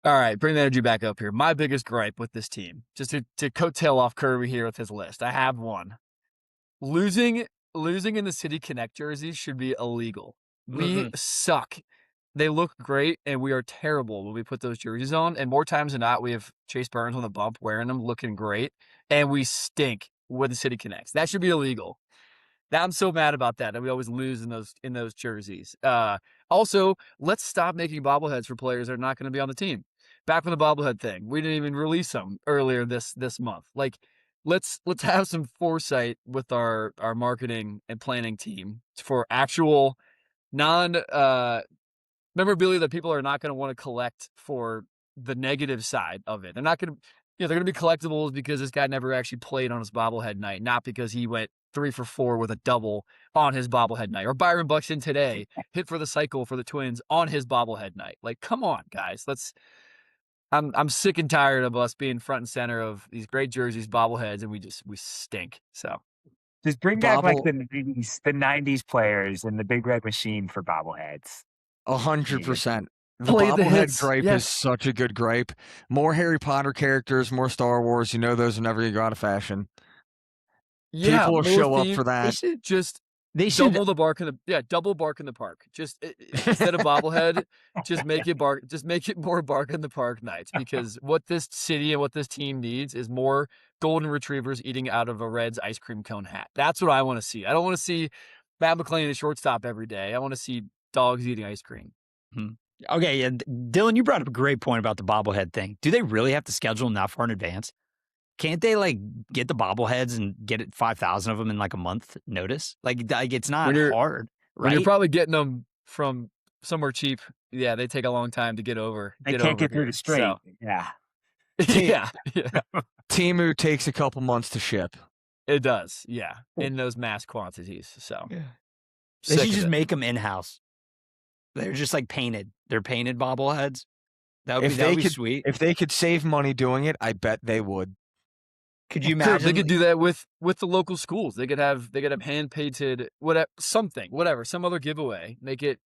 All right, bring the energy back up here. My biggest gripe with this team, just to coattail off Kirby here with his list, I have one. Losing in the City Connect jerseys should be illegal. We suck. They look great, and we are terrible when we put those jerseys on. And more times than not, we have Chase Burns on the bump wearing them, looking great, and we stink with the City Connects. That should be illegal. I'm so mad about that we always lose in those jerseys. Also, let's stop making bobbleheads for players that are not going to be on the team. Back from the bobblehead thing, we didn't even release them earlier this month. Like, let's have some foresight with our marketing and planning team for actual memorabilia that people are not going to want to collect for the negative side of it. They're not going to, they're going to be collectibles because this guy never actually played on his bobblehead night, not because he went 3 for 4 with a double on his bobblehead night. Or Byron Buxton today hit for the cycle for the Twins on his bobblehead night. Like, come on, guys. I'm sick and tired of us being front and center of these great jerseys, bobbleheads, and we stink. So just bring back like the 90s players and the Big Red Machine for bobbleheads. 100%. The Play the bobblehead hits. gripe Yes. is such a good gripe. More Harry Potter characters, more Star Wars. Those are never going to go out of fashion. Yeah, People will show up for that. They should double bark in the park. Just instead of bobblehead, just make it bark. Just make it more bark in the park nights, because what this city and what this team needs is more golden retrievers eating out of a Reds ice cream cone hat. That's what I want to see. I don't want to see Matt McLean at shortstop every day. I want to see dogs eating ice cream. Okay, yeah, Dylan, you brought up a great point about the bobblehead thing. Do they really have to schedule them that far in advance? Can't they get the bobbleheads and get 5,000 of them in a month notice? Like it's not hard. When you're right? probably getting them from somewhere cheap, yeah, they take a long time to get over. They can't get through here. the strait. So, Yeah. yeah, Temu takes a couple months to ship. it does. Yeah, in those mass quantities. So They sick should of just it. make them in house. They're just like painted. They're painted bobbleheads. That would If be sweet. If they could save money doing it, I bet they would. Could you They imagine? could do that with the local schools. They could have hand painted whatever, some other giveaway. Make it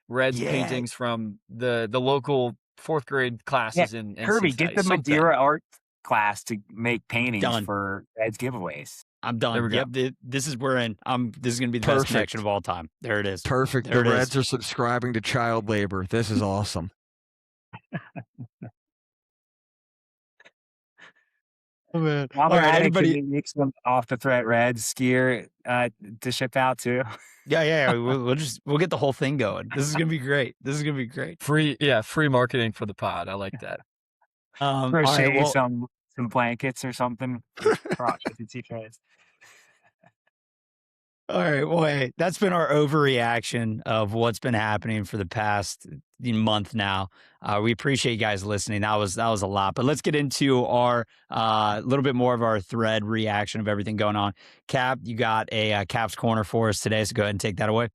Reds Yeah. paintings from the local 4th grade classes in Kirby, Cincinnati. get the Something. Madeira art class to make paintings Done. for Reds giveaways. I'm There done. we go. Yep, this is we're in. This is gonna be the best Perfect. connection of all time. There it is. Perfect. There The it is. Reds are subscribing to child labor. This is awesome. Oh, man. While All they're right, at it, anybody? can we make some off the threat Reds gear to ship out too? Yeah. We'll get the whole thing going. This is gonna be great. Free marketing for the pod. I like that. All Crochet right, well, some blankets or something. For Reds. all right. Well, hey, that's been our overreaction of what's been happening for the past month now. We appreciate you guys listening. That was a lot, but let's get into our little bit more of our thread reaction of everything going on. Cap, you got a Cap's Corner for us today, so go ahead and take that away.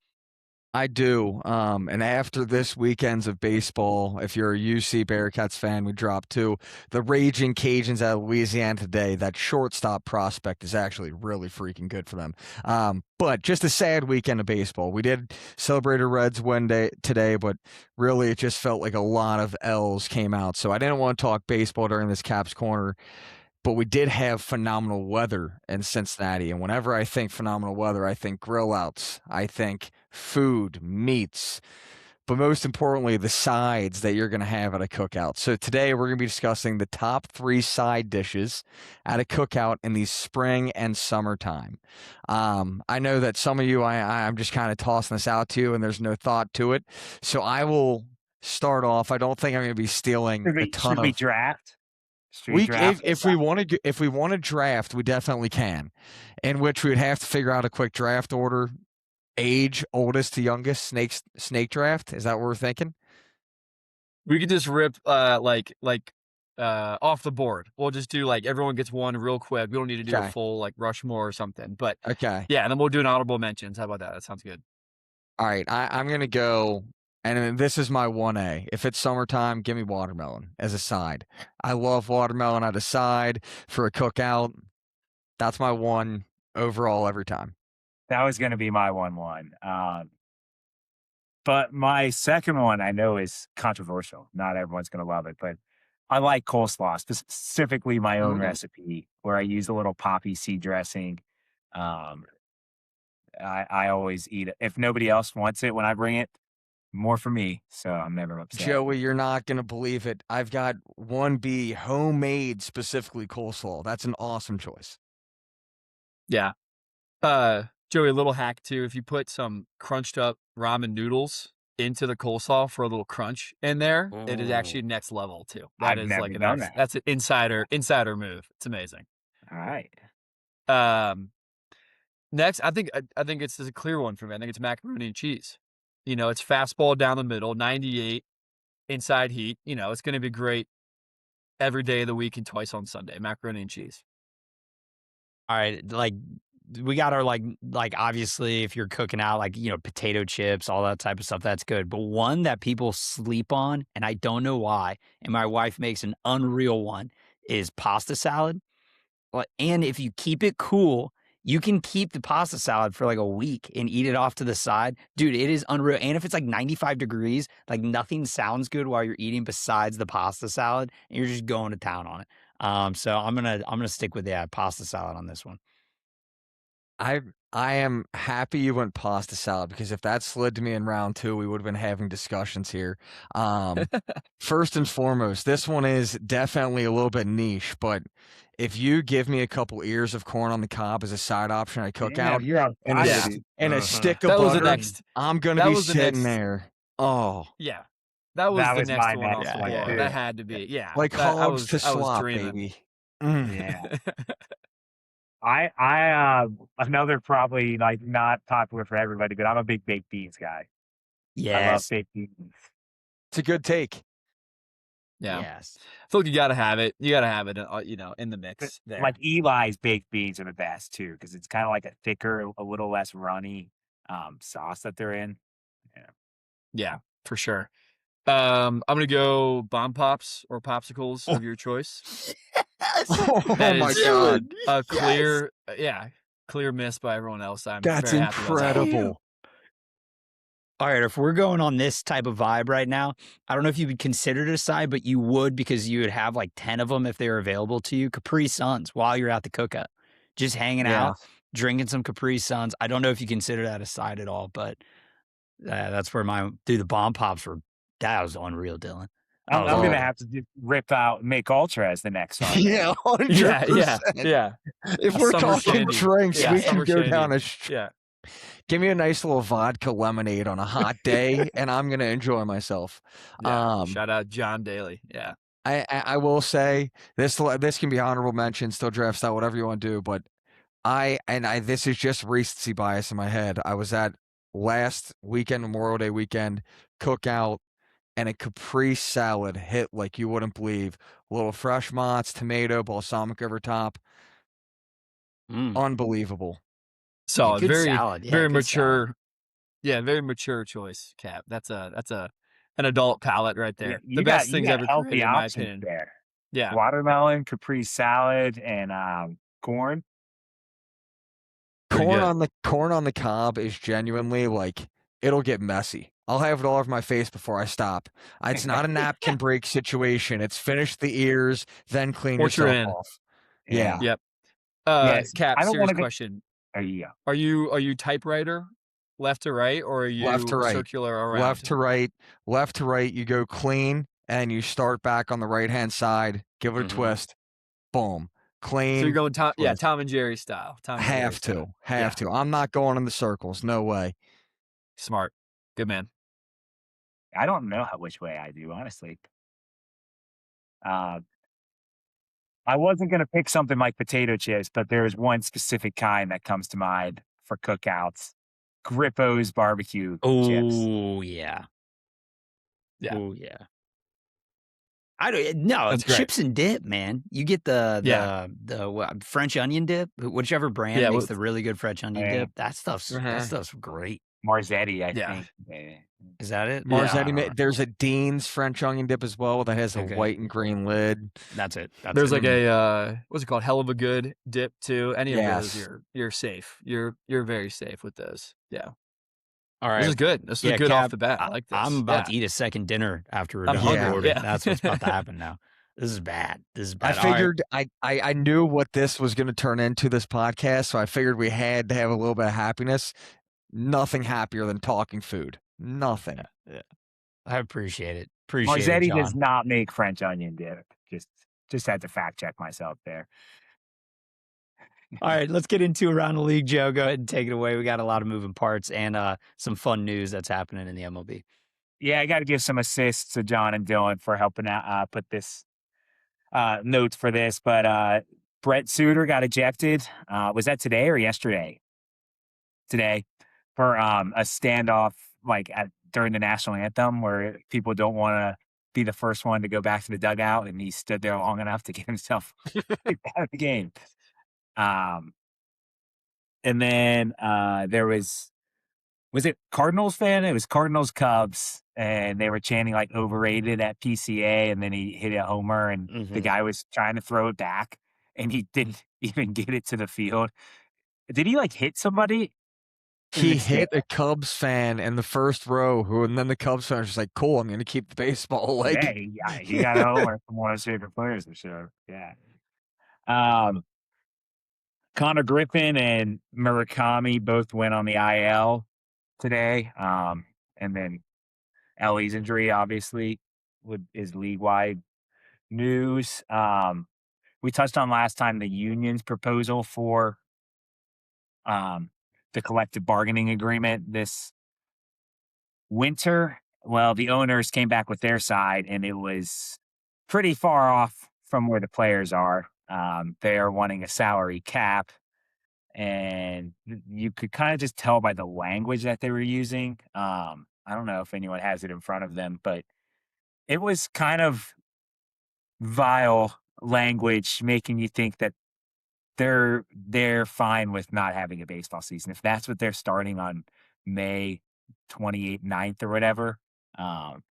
I do. And after this weekend's of baseball, if you're a UC Bearcats fan, we dropped to the Raging Cajuns out of Louisiana today. That shortstop prospect is actually really freaking good for them. But just a sad weekend of baseball. We did celebrate a Reds win today, but really it just felt like a lot of L's came out. So I didn't want to talk baseball during this Caps Corner. But we did have phenomenal weather in Cincinnati. And whenever I think phenomenal weather, I think grill outs, I think food, meats, but most importantly, the sides that you're going to have at a cookout. So today we're going to be discussing the top 3 side dishes at a cookout in the spring and summertime. I know that some of you, I'm just kind of tossing this out to you and there's no thought to it. So I will start off. I don't think I'm going to be stealing a ton Should we of... draft? If we want to draft, we definitely can. In which we would have to figure out a quick draft order, age, oldest to youngest, snake draft. Is that what we're thinking? We could just rip off the board. We'll just do like everyone gets one real quick. We don't need to do a full like Rushmore or something. But okay, yeah, and then we'll do an honorable mentions. How about that? That sounds good. All right, I'm gonna go. And this is my 1A. If it's summertime, give me watermelon as a side. I love watermelon at a side for a cookout. That's my one overall every time. That was going to be my 1-1. But my second one I know is controversial. Not everyone's going to love it, but I like coleslaw, specifically my own recipe where I use a little poppy seed dressing. I always eat it. If nobody else wants it when I bring it, more for me, so I'm never upset. Joey, you're not going to believe it. I've got 1B, homemade, specifically coleslaw. That's an awesome choice. Yeah. Joey, a little hack too. If you put some crunched up ramen noodles into the coleslaw for a little crunch in there, it is actually next level too. I've never done that. That's an insider move. It's amazing. All right. Next, I think it's a clear one for me. I think it's macaroni and cheese. You know, it's fastball down the middle, 98 inside heat. You know, it's going to be great every day of the week and twice on Sunday. Macaroni and cheese. All right, like we got our like obviously if you're cooking out like potato chips, all that type of stuff, that's good. But one that people sleep on, and I don't know why, and my wife makes an unreal one, is pasta salad. And if you keep it cool, you can keep the pasta salad for like a week and eat it off to the side. Dude, it is unreal. And if it's like 95 degrees, like nothing sounds good while you're eating besides the pasta salad, and you're just going to town on it. So I'm gonna stick with pasta salad on this one. I am happy you went pasta salad because if that slid to me in round 2, we would have been having discussions here. First and foremost, this one is definitely a little bit niche, but if you give me a couple ears of corn on the cob as a side option, I cook out and a stick of butter, I'm gonna be sitting there. Oh yeah, that was the next one off the board. That had to be like hogs to slop, baby. Yeah. Another probably like not popular for everybody, but I'm a big baked beans guy. I love Yes. baked beans. It's a good take. Yeah. Yes. I feel like you gotta have it. You gotta have it, in the mix there. Like Eli's baked beans are the best too, because it's kind of like a thicker, a little less runny sauce that they're in. Yeah. Yeah, for sure. I'm gonna go bomb pops or popsicles of your choice. Oh That my is god, a clear miss by everyone else. I'm that's very happy about that one. incredible. All right, if we're going on this type of vibe right now, I don't know if you would consider it a side, but you would because you would have like 10 of them if they were available to you. Capri Suns while you're at the cookout, just hanging Yeah. out, drinking some Capri Suns. I don't know if you consider that a side at all, but that's where the bomb pops were. That was unreal, Dylan. I'm Oh. gonna have to just rip out Make Ultra as the next song. Yeah, 100%. Yeah. If A we're summer talking shandy. drinks, Yeah, we can summer go shandy. down a. Yeah. Give me a nice little vodka lemonade on a hot day, and I'm gonna enjoy myself. Yeah. Shout out John Daly. Yeah. I will say this can be honorable mention, still draft style, whatever you want to do, but this is just recency bias in my head. I was at last weekend, Memorial Day weekend, cookout, and a Capri salad hit like you wouldn't believe. A little fresh mozz, tomato, balsamic over top. Unbelievable. Solid. good Very salad. Yeah, very good mature. salad. Yeah, very mature choice, Cap. That's an adult palate right there. You The best things got ever healthy created, in my options opinion. there. Yeah. Watermelon, Capri salad, and corn. Pretty good. Corn on the cob is genuinely like it'll get messy. I'll have it all over my face before I stop. It's not a napkin break situation. It's finish the ears, then clean Once you're yourself in. off. Yeah. Yep. Yes, Cap, I don't serious want to. question. There you go. Are you typewriter, left to right, or are you Left to right. circular around? Left to right, you go clean and you start back on the right-hand side, give it a twist. Boom. Clean. So you're going Tom twist. and Jerry style. Have to. I'm not going in the circles. No way. Smart. Good man. I don't know which way I do, honestly. I wasn't going to pick something like potato chips, but there is one specific kind that comes to mind for cookouts. Grippo's barbecue chips. Oh, yeah. Yeah. Oh, yeah. No, That's great. chips and dip, man. You get the French onion dip, whichever brand makes the really good French onion dip. That stuff's great. Marzetti, I Yeah. think. Is that it? Marzetti, there's a Dean's French onion dip as well that has a white and green lid. That's it. There's like a what's it called? Hell of a good dip too. Any of those, you're safe. You're very safe with those. Yeah. All right. This is good. This is good Cap, off the bat. I like this. I'm about to eat a second dinner after we're I'm done hungry. recording. Yeah. That's what's about to happen now. This is bad. I figured I knew what this was going to turn into, this podcast, so I figured we had to have a little bit of happiness. Nothing happier than talking food. Nothing. Yeah. I appreciate it. Marzetti John. does not make French onion dip. Just had to fact check myself there. All right, let's get into Around the League, Joe. Go ahead and take it away. We got a lot of moving parts and some fun news that's happening in the MLB. Yeah, I got to give some assists to John and Dylan for helping out put this notes for this. But Brett Suter got ejected. Was that today or yesterday? Today, for a standoff during the national anthem where people don't want to be the first one to go back to the dugout, and he stood there long enough to get himself kicked out of the game. And then there was it Cardinals fan? It was Cardinals Cubs, and they were chanting like overrated at PCA, and then he hit a homer, and the guy was trying to throw it back, and he didn't even get it to the field. Did he hit somebody? He hit a Cubs fan in the first row, and then the Cubs fan was just like, "Cool, I'm going to keep the baseball." Yeah, he got a homer from one of his favorite players, I'm sure. Yeah. Connor Griffin and Murakami both went on the IL today. And then Elly's injury, obviously, is league-wide news. We touched on last time the union's proposal for the collective bargaining agreement this winter. Well, the owners came back with their side, and it was pretty far off from where the players are. They are wanting a salary cap, and you could kind of just tell by the language that they were using. I don't know if anyone has it in front of them, but it was kind of vile language, making you think that they're fine with not having a baseball season. If that's what they're starting on May 28th, 9th or whatever, um,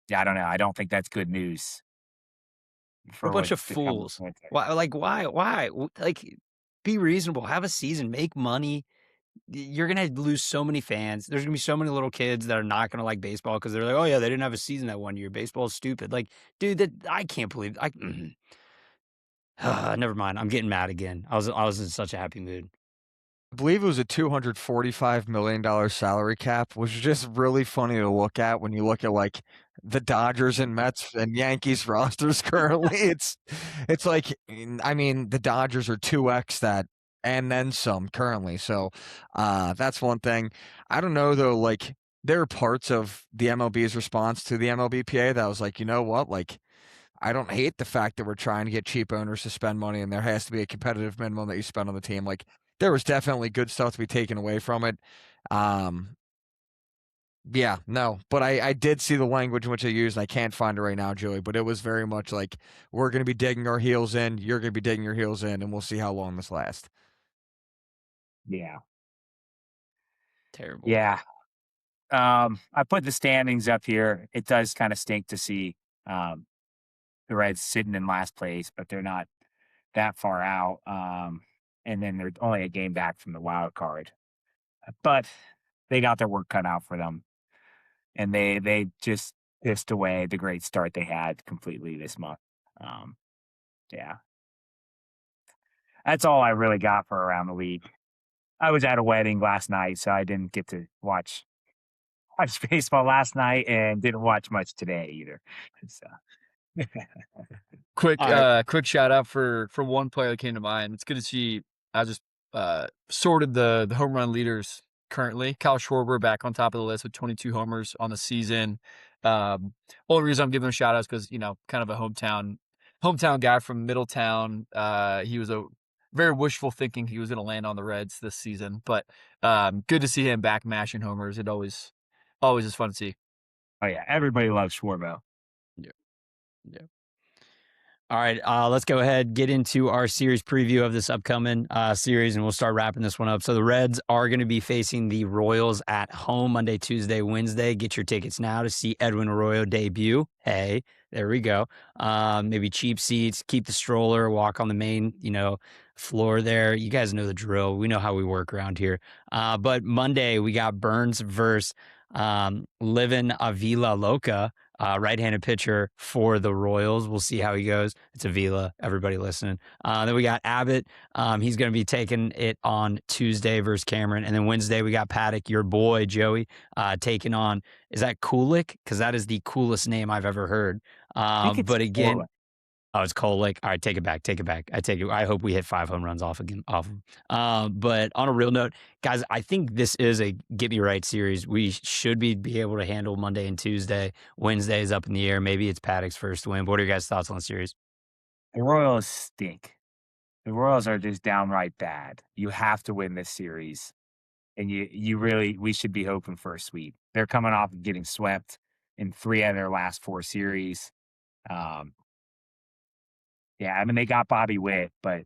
yeah, I don't know. I don't think that's good news What a for bunch of what's to come with fools. winter. Why? Like, why? Like, be reasonable. Have a season. Make money. You're gonna lose so many fans. There's gonna be so many little kids that are not gonna like baseball because they're like, "Oh yeah, they didn't have a season that one year. Baseball is stupid." Like, dude, that I can't believe. Never mind. I'm getting mad again. I was in such a happy mood. I believe it was a $245 million salary cap, which is just really funny to look at when you look at like the Dodgers and Mets and Yankees rosters currently. It's like, I mean, the Dodgers are 2x that and then some currently. So that's one thing. I don't know though, like there are parts of the MLB's response to the MLBPA that was like, you know what, like I don't hate the fact that we're trying to get cheap owners to spend money and there has to be a competitive minimum that you spend on the team. Like there was definitely good stuff to be taken away from it. Yeah, no, but I did see the language in which they used, and I can't find it right now, Joey, but it was very much like, we're going to be digging our heels in, you're going to be digging your heels in, and we'll see how long this lasts. Yeah. Terrible. Yeah. I put the standings up here. It does kind of stink to see um, the Reds sitting in last place, but they're not that far out. And then they're only a game back from the wild card. But they got their work cut out for them, and they just pissed away the great start they had completely this month. Um, yeah, that's all I really got for around the league. I was at a wedding last night, so I didn't get to watch baseball last night, and didn't watch much today either. So. Quick, All right. quick shout out for one player that came to mind. It's good to see. I just sorted the home run leaders currently. Kyle Schwarber back on top of the list with 22 homers on the season. Only reason I'm giving him a shout out is because kind of a hometown guy from Middletown. He was a very wishful thinking he was going to land on the Reds this season, but good to see him back mashing homers. It always is fun to see. Oh yeah, everybody loves Schwarbo. Yeah. All right, let's go ahead, get into our series preview of this upcoming series, and we'll start wrapping this one up. So the Reds are going to be facing the Royals at home Monday, Tuesday, Wednesday. Get your tickets now to see Edwin Arroyo debut. Hey, there we go. Maybe cheap seats, keep the stroller, walk on the main, floor there. You guys know the drill. We know how we work around here. But Monday, we got Burns versus Livin Avila Loca. Right-handed pitcher for the Royals. We'll see how he goes. It's Avila, everybody listening. Then we got Abbott. He's going to be taking it on Tuesday versus Cameron. And then Wednesday, we got Paddock, your boy, Joey, taking on, is that Kulik? Because that is the coolest name I've ever heard. But again, it's Kolick. All right, take it back. I hope we hit 5 home runs off him. But on a real note, guys, I think this is a get me right series. We should be able to handle Monday and Tuesday. Wednesday is up in the air. Maybe it's Paddock's first win. What are your guys' thoughts on the series? The Royals stink. The Royals are just downright bad. You have to win this series, and we should be hoping for a sweep. They're coming off of getting swept in 3 of their last 4 series. Yeah, I mean they got Bobby Witt, but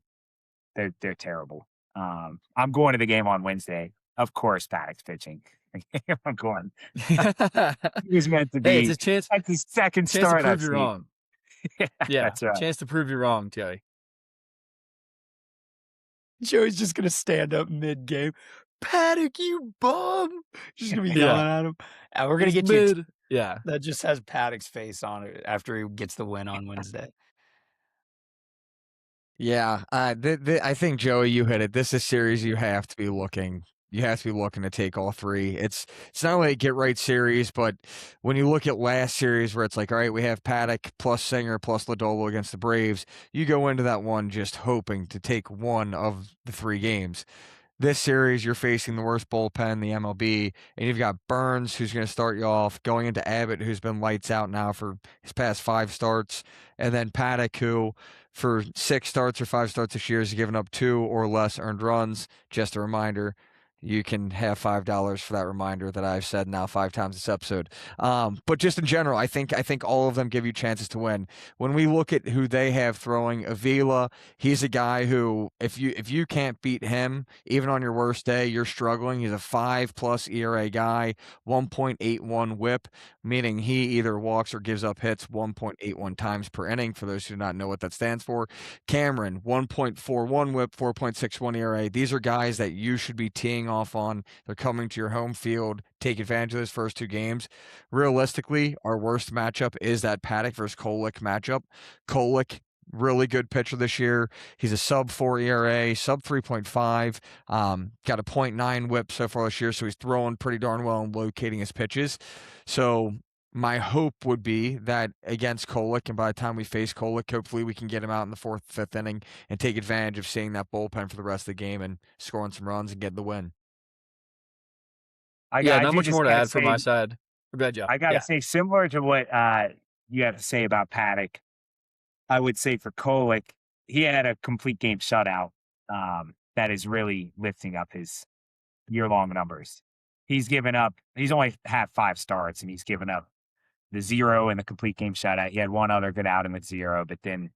they're terrible. I'm going to the game on Wednesday. Of course, Paddock's pitching. I'm going. He's meant to be. Hey, it's a chance. That's his second Chance to start. prove you wrong. Yeah, that's right. Chance to prove you wrong, Joey. Joey's just gonna stand up mid-game. Paddock, you bum! Just gonna be yelling at him. And we're gonna get you. Yeah, That just has Paddock's face on it after he gets the win on Wednesday. Yeah, I think, Joey, you hit it. This is a series you have to be looking. You have to be looking to take all 3. It's not only a get-right series, but when you look at last series where it's like, all right, we have Paddock plus Singer plus Lodolo against the Braves, you go into that one just hoping to take one of the 3 games. This series, you're facing the worst bullpen in the MLB, and you've got Burns, who's going to start you off, going into Abbott, who's been lights out now for his past 5 starts, and then Paddock, who for 6 starts or 5 starts this year has given up 2 or less earned runs. Just a reminder, you can have $5 for that reminder that I've said now 5 times this episode. But just in general, I think all of them give you chances to win. When we look at who they have throwing, Avila, he's a guy who, if you can't beat him, even on your worst day, you're struggling. He's a 5+ ERA guy, 1.81 WHIP, meaning he either walks or gives up hits 1.81 times per inning, for those who do not know what that stands for. Cameron, 1.41 WHIP, 4.61 ERA. These are guys that you should be teeing off on. They're coming to your home field. Take advantage of those first 2 games. Realistically, our worst matchup is that Paddock versus Kolek matchup. Kolek, really good pitcher this year. He's a sub-4 ERA, sub 3.5, got a 0.9 WHIP so far this year, so he's throwing pretty darn well and locating his pitches. So my hope would be that against Kolek, and by the time we face Kolek, hopefully we can get him out in the 4th, 5th inning and take advantage of seeing that bullpen for the rest of the game and scoring some runs and getting the win. Not much more to add from my side. Go ahead, Joe. I got to say, similar to what you have to say about Paddock, I would say for Kolek, he had a complete game shutout that is really lifting up his year-long numbers. He's only had 5 starts, and he's given up the 0 in the complete game shutout. He had one other good out in the 0, but then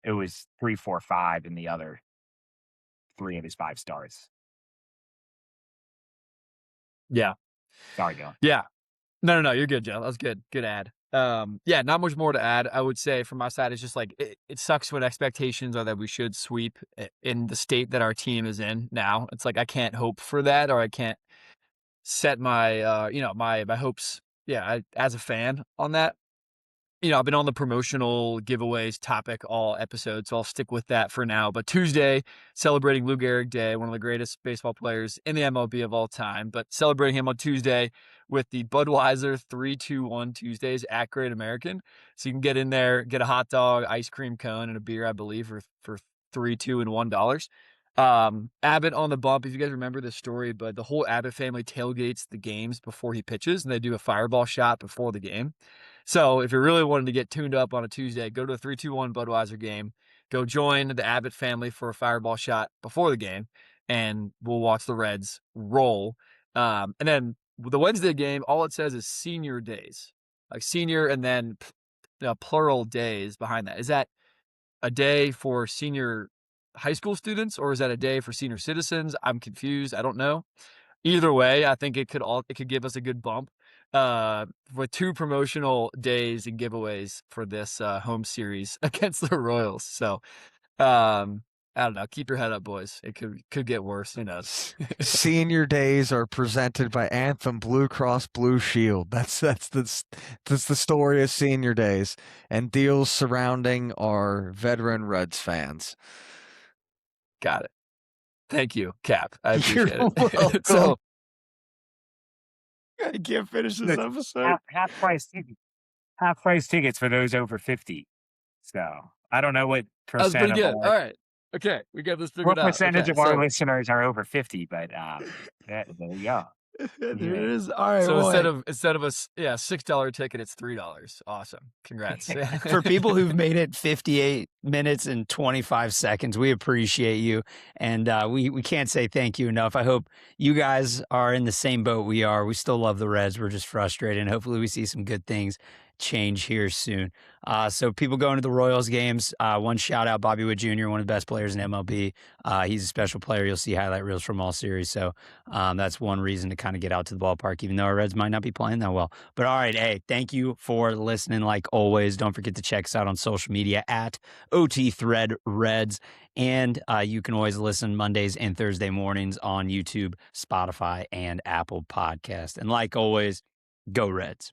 it was 3, 4, 5 in the other 3 of his 5 starts. Yeah. Sorry, Dylan. Yeah. No, you're good, Joe. That was good. Good ad. Not much more to add. I would say from my side, it's just like it sucks when expectations are that we should sweep in the state that our team is in now. It's like I can't hope for that, or I can't set my my hopes. As a fan on that. I've been on the promotional giveaways topic all episode, so I'll stick with that for now. But Tuesday, celebrating Lou Gehrig Day, one of the greatest baseball players in the MLB of all time, but celebrating him on Tuesday with the Budweiser 3-2-1 Tuesdays at Great American. So you can get in there, get a hot dog, ice cream cone, and a beer, I believe, for $3, $2, and $1. Abbott on the bump, if you guys remember this story, but the whole Abbott family tailgates the games before he pitches, and they do a fireball shot before the game. So if you're really wanting to get tuned up on a Tuesday, go to a 3-2-1 Budweiser game, go join the Abbott family for a fireball shot before the game, and we'll watch the Reds roll. And then the Wednesday game, all it says is senior days, like senior and then plural days behind that. Is that a day for senior high school students, or is that a day for senior citizens? I'm confused. I don't know. Either way, I think it could give us a good bump with 2 promotional days and giveaways for this home series against the Royals. So I don't know. Keep your head up, boys. It could get worse. Who knows? Senior days are presented by Anthem Blue Cross Blue Shield. That's the story of senior days and deals surrounding our veteran Reds fans. Got it. Thank you, Cap. I appreciate You're it. welcome. So I can't finish this episode. Half price tickets for those over 50. So I don't know what that was percent pretty good. of All right. Okay. We got this figured what out. percentage Okay, of our so- listeners are over 50, but there you go. There it is. All right. So well, instead of a $6 ticket, it's $3. Awesome. Congrats. for people who've made it 58 minutes and 25 seconds, we appreciate you. And we can't say thank you enough. I hope you guys are in the same boat we are. We still love the Reds. We're just frustrated. And hopefully we see some good things change here soon. So people going to the Royals games, one shout out, Bobby Witt Jr., one of the best players in MLB. He's a special player. You'll see highlight reels from all series. So that's one reason to kind of get out to the ballpark, even though our Reds might not be playing that well. But all right, hey, thank you for listening. Like always, don't forget to check us out on social media at OTThreadReds. And you can always listen Mondays and Thursday mornings on YouTube, Spotify, and Apple Podcast. And like always, go Reds.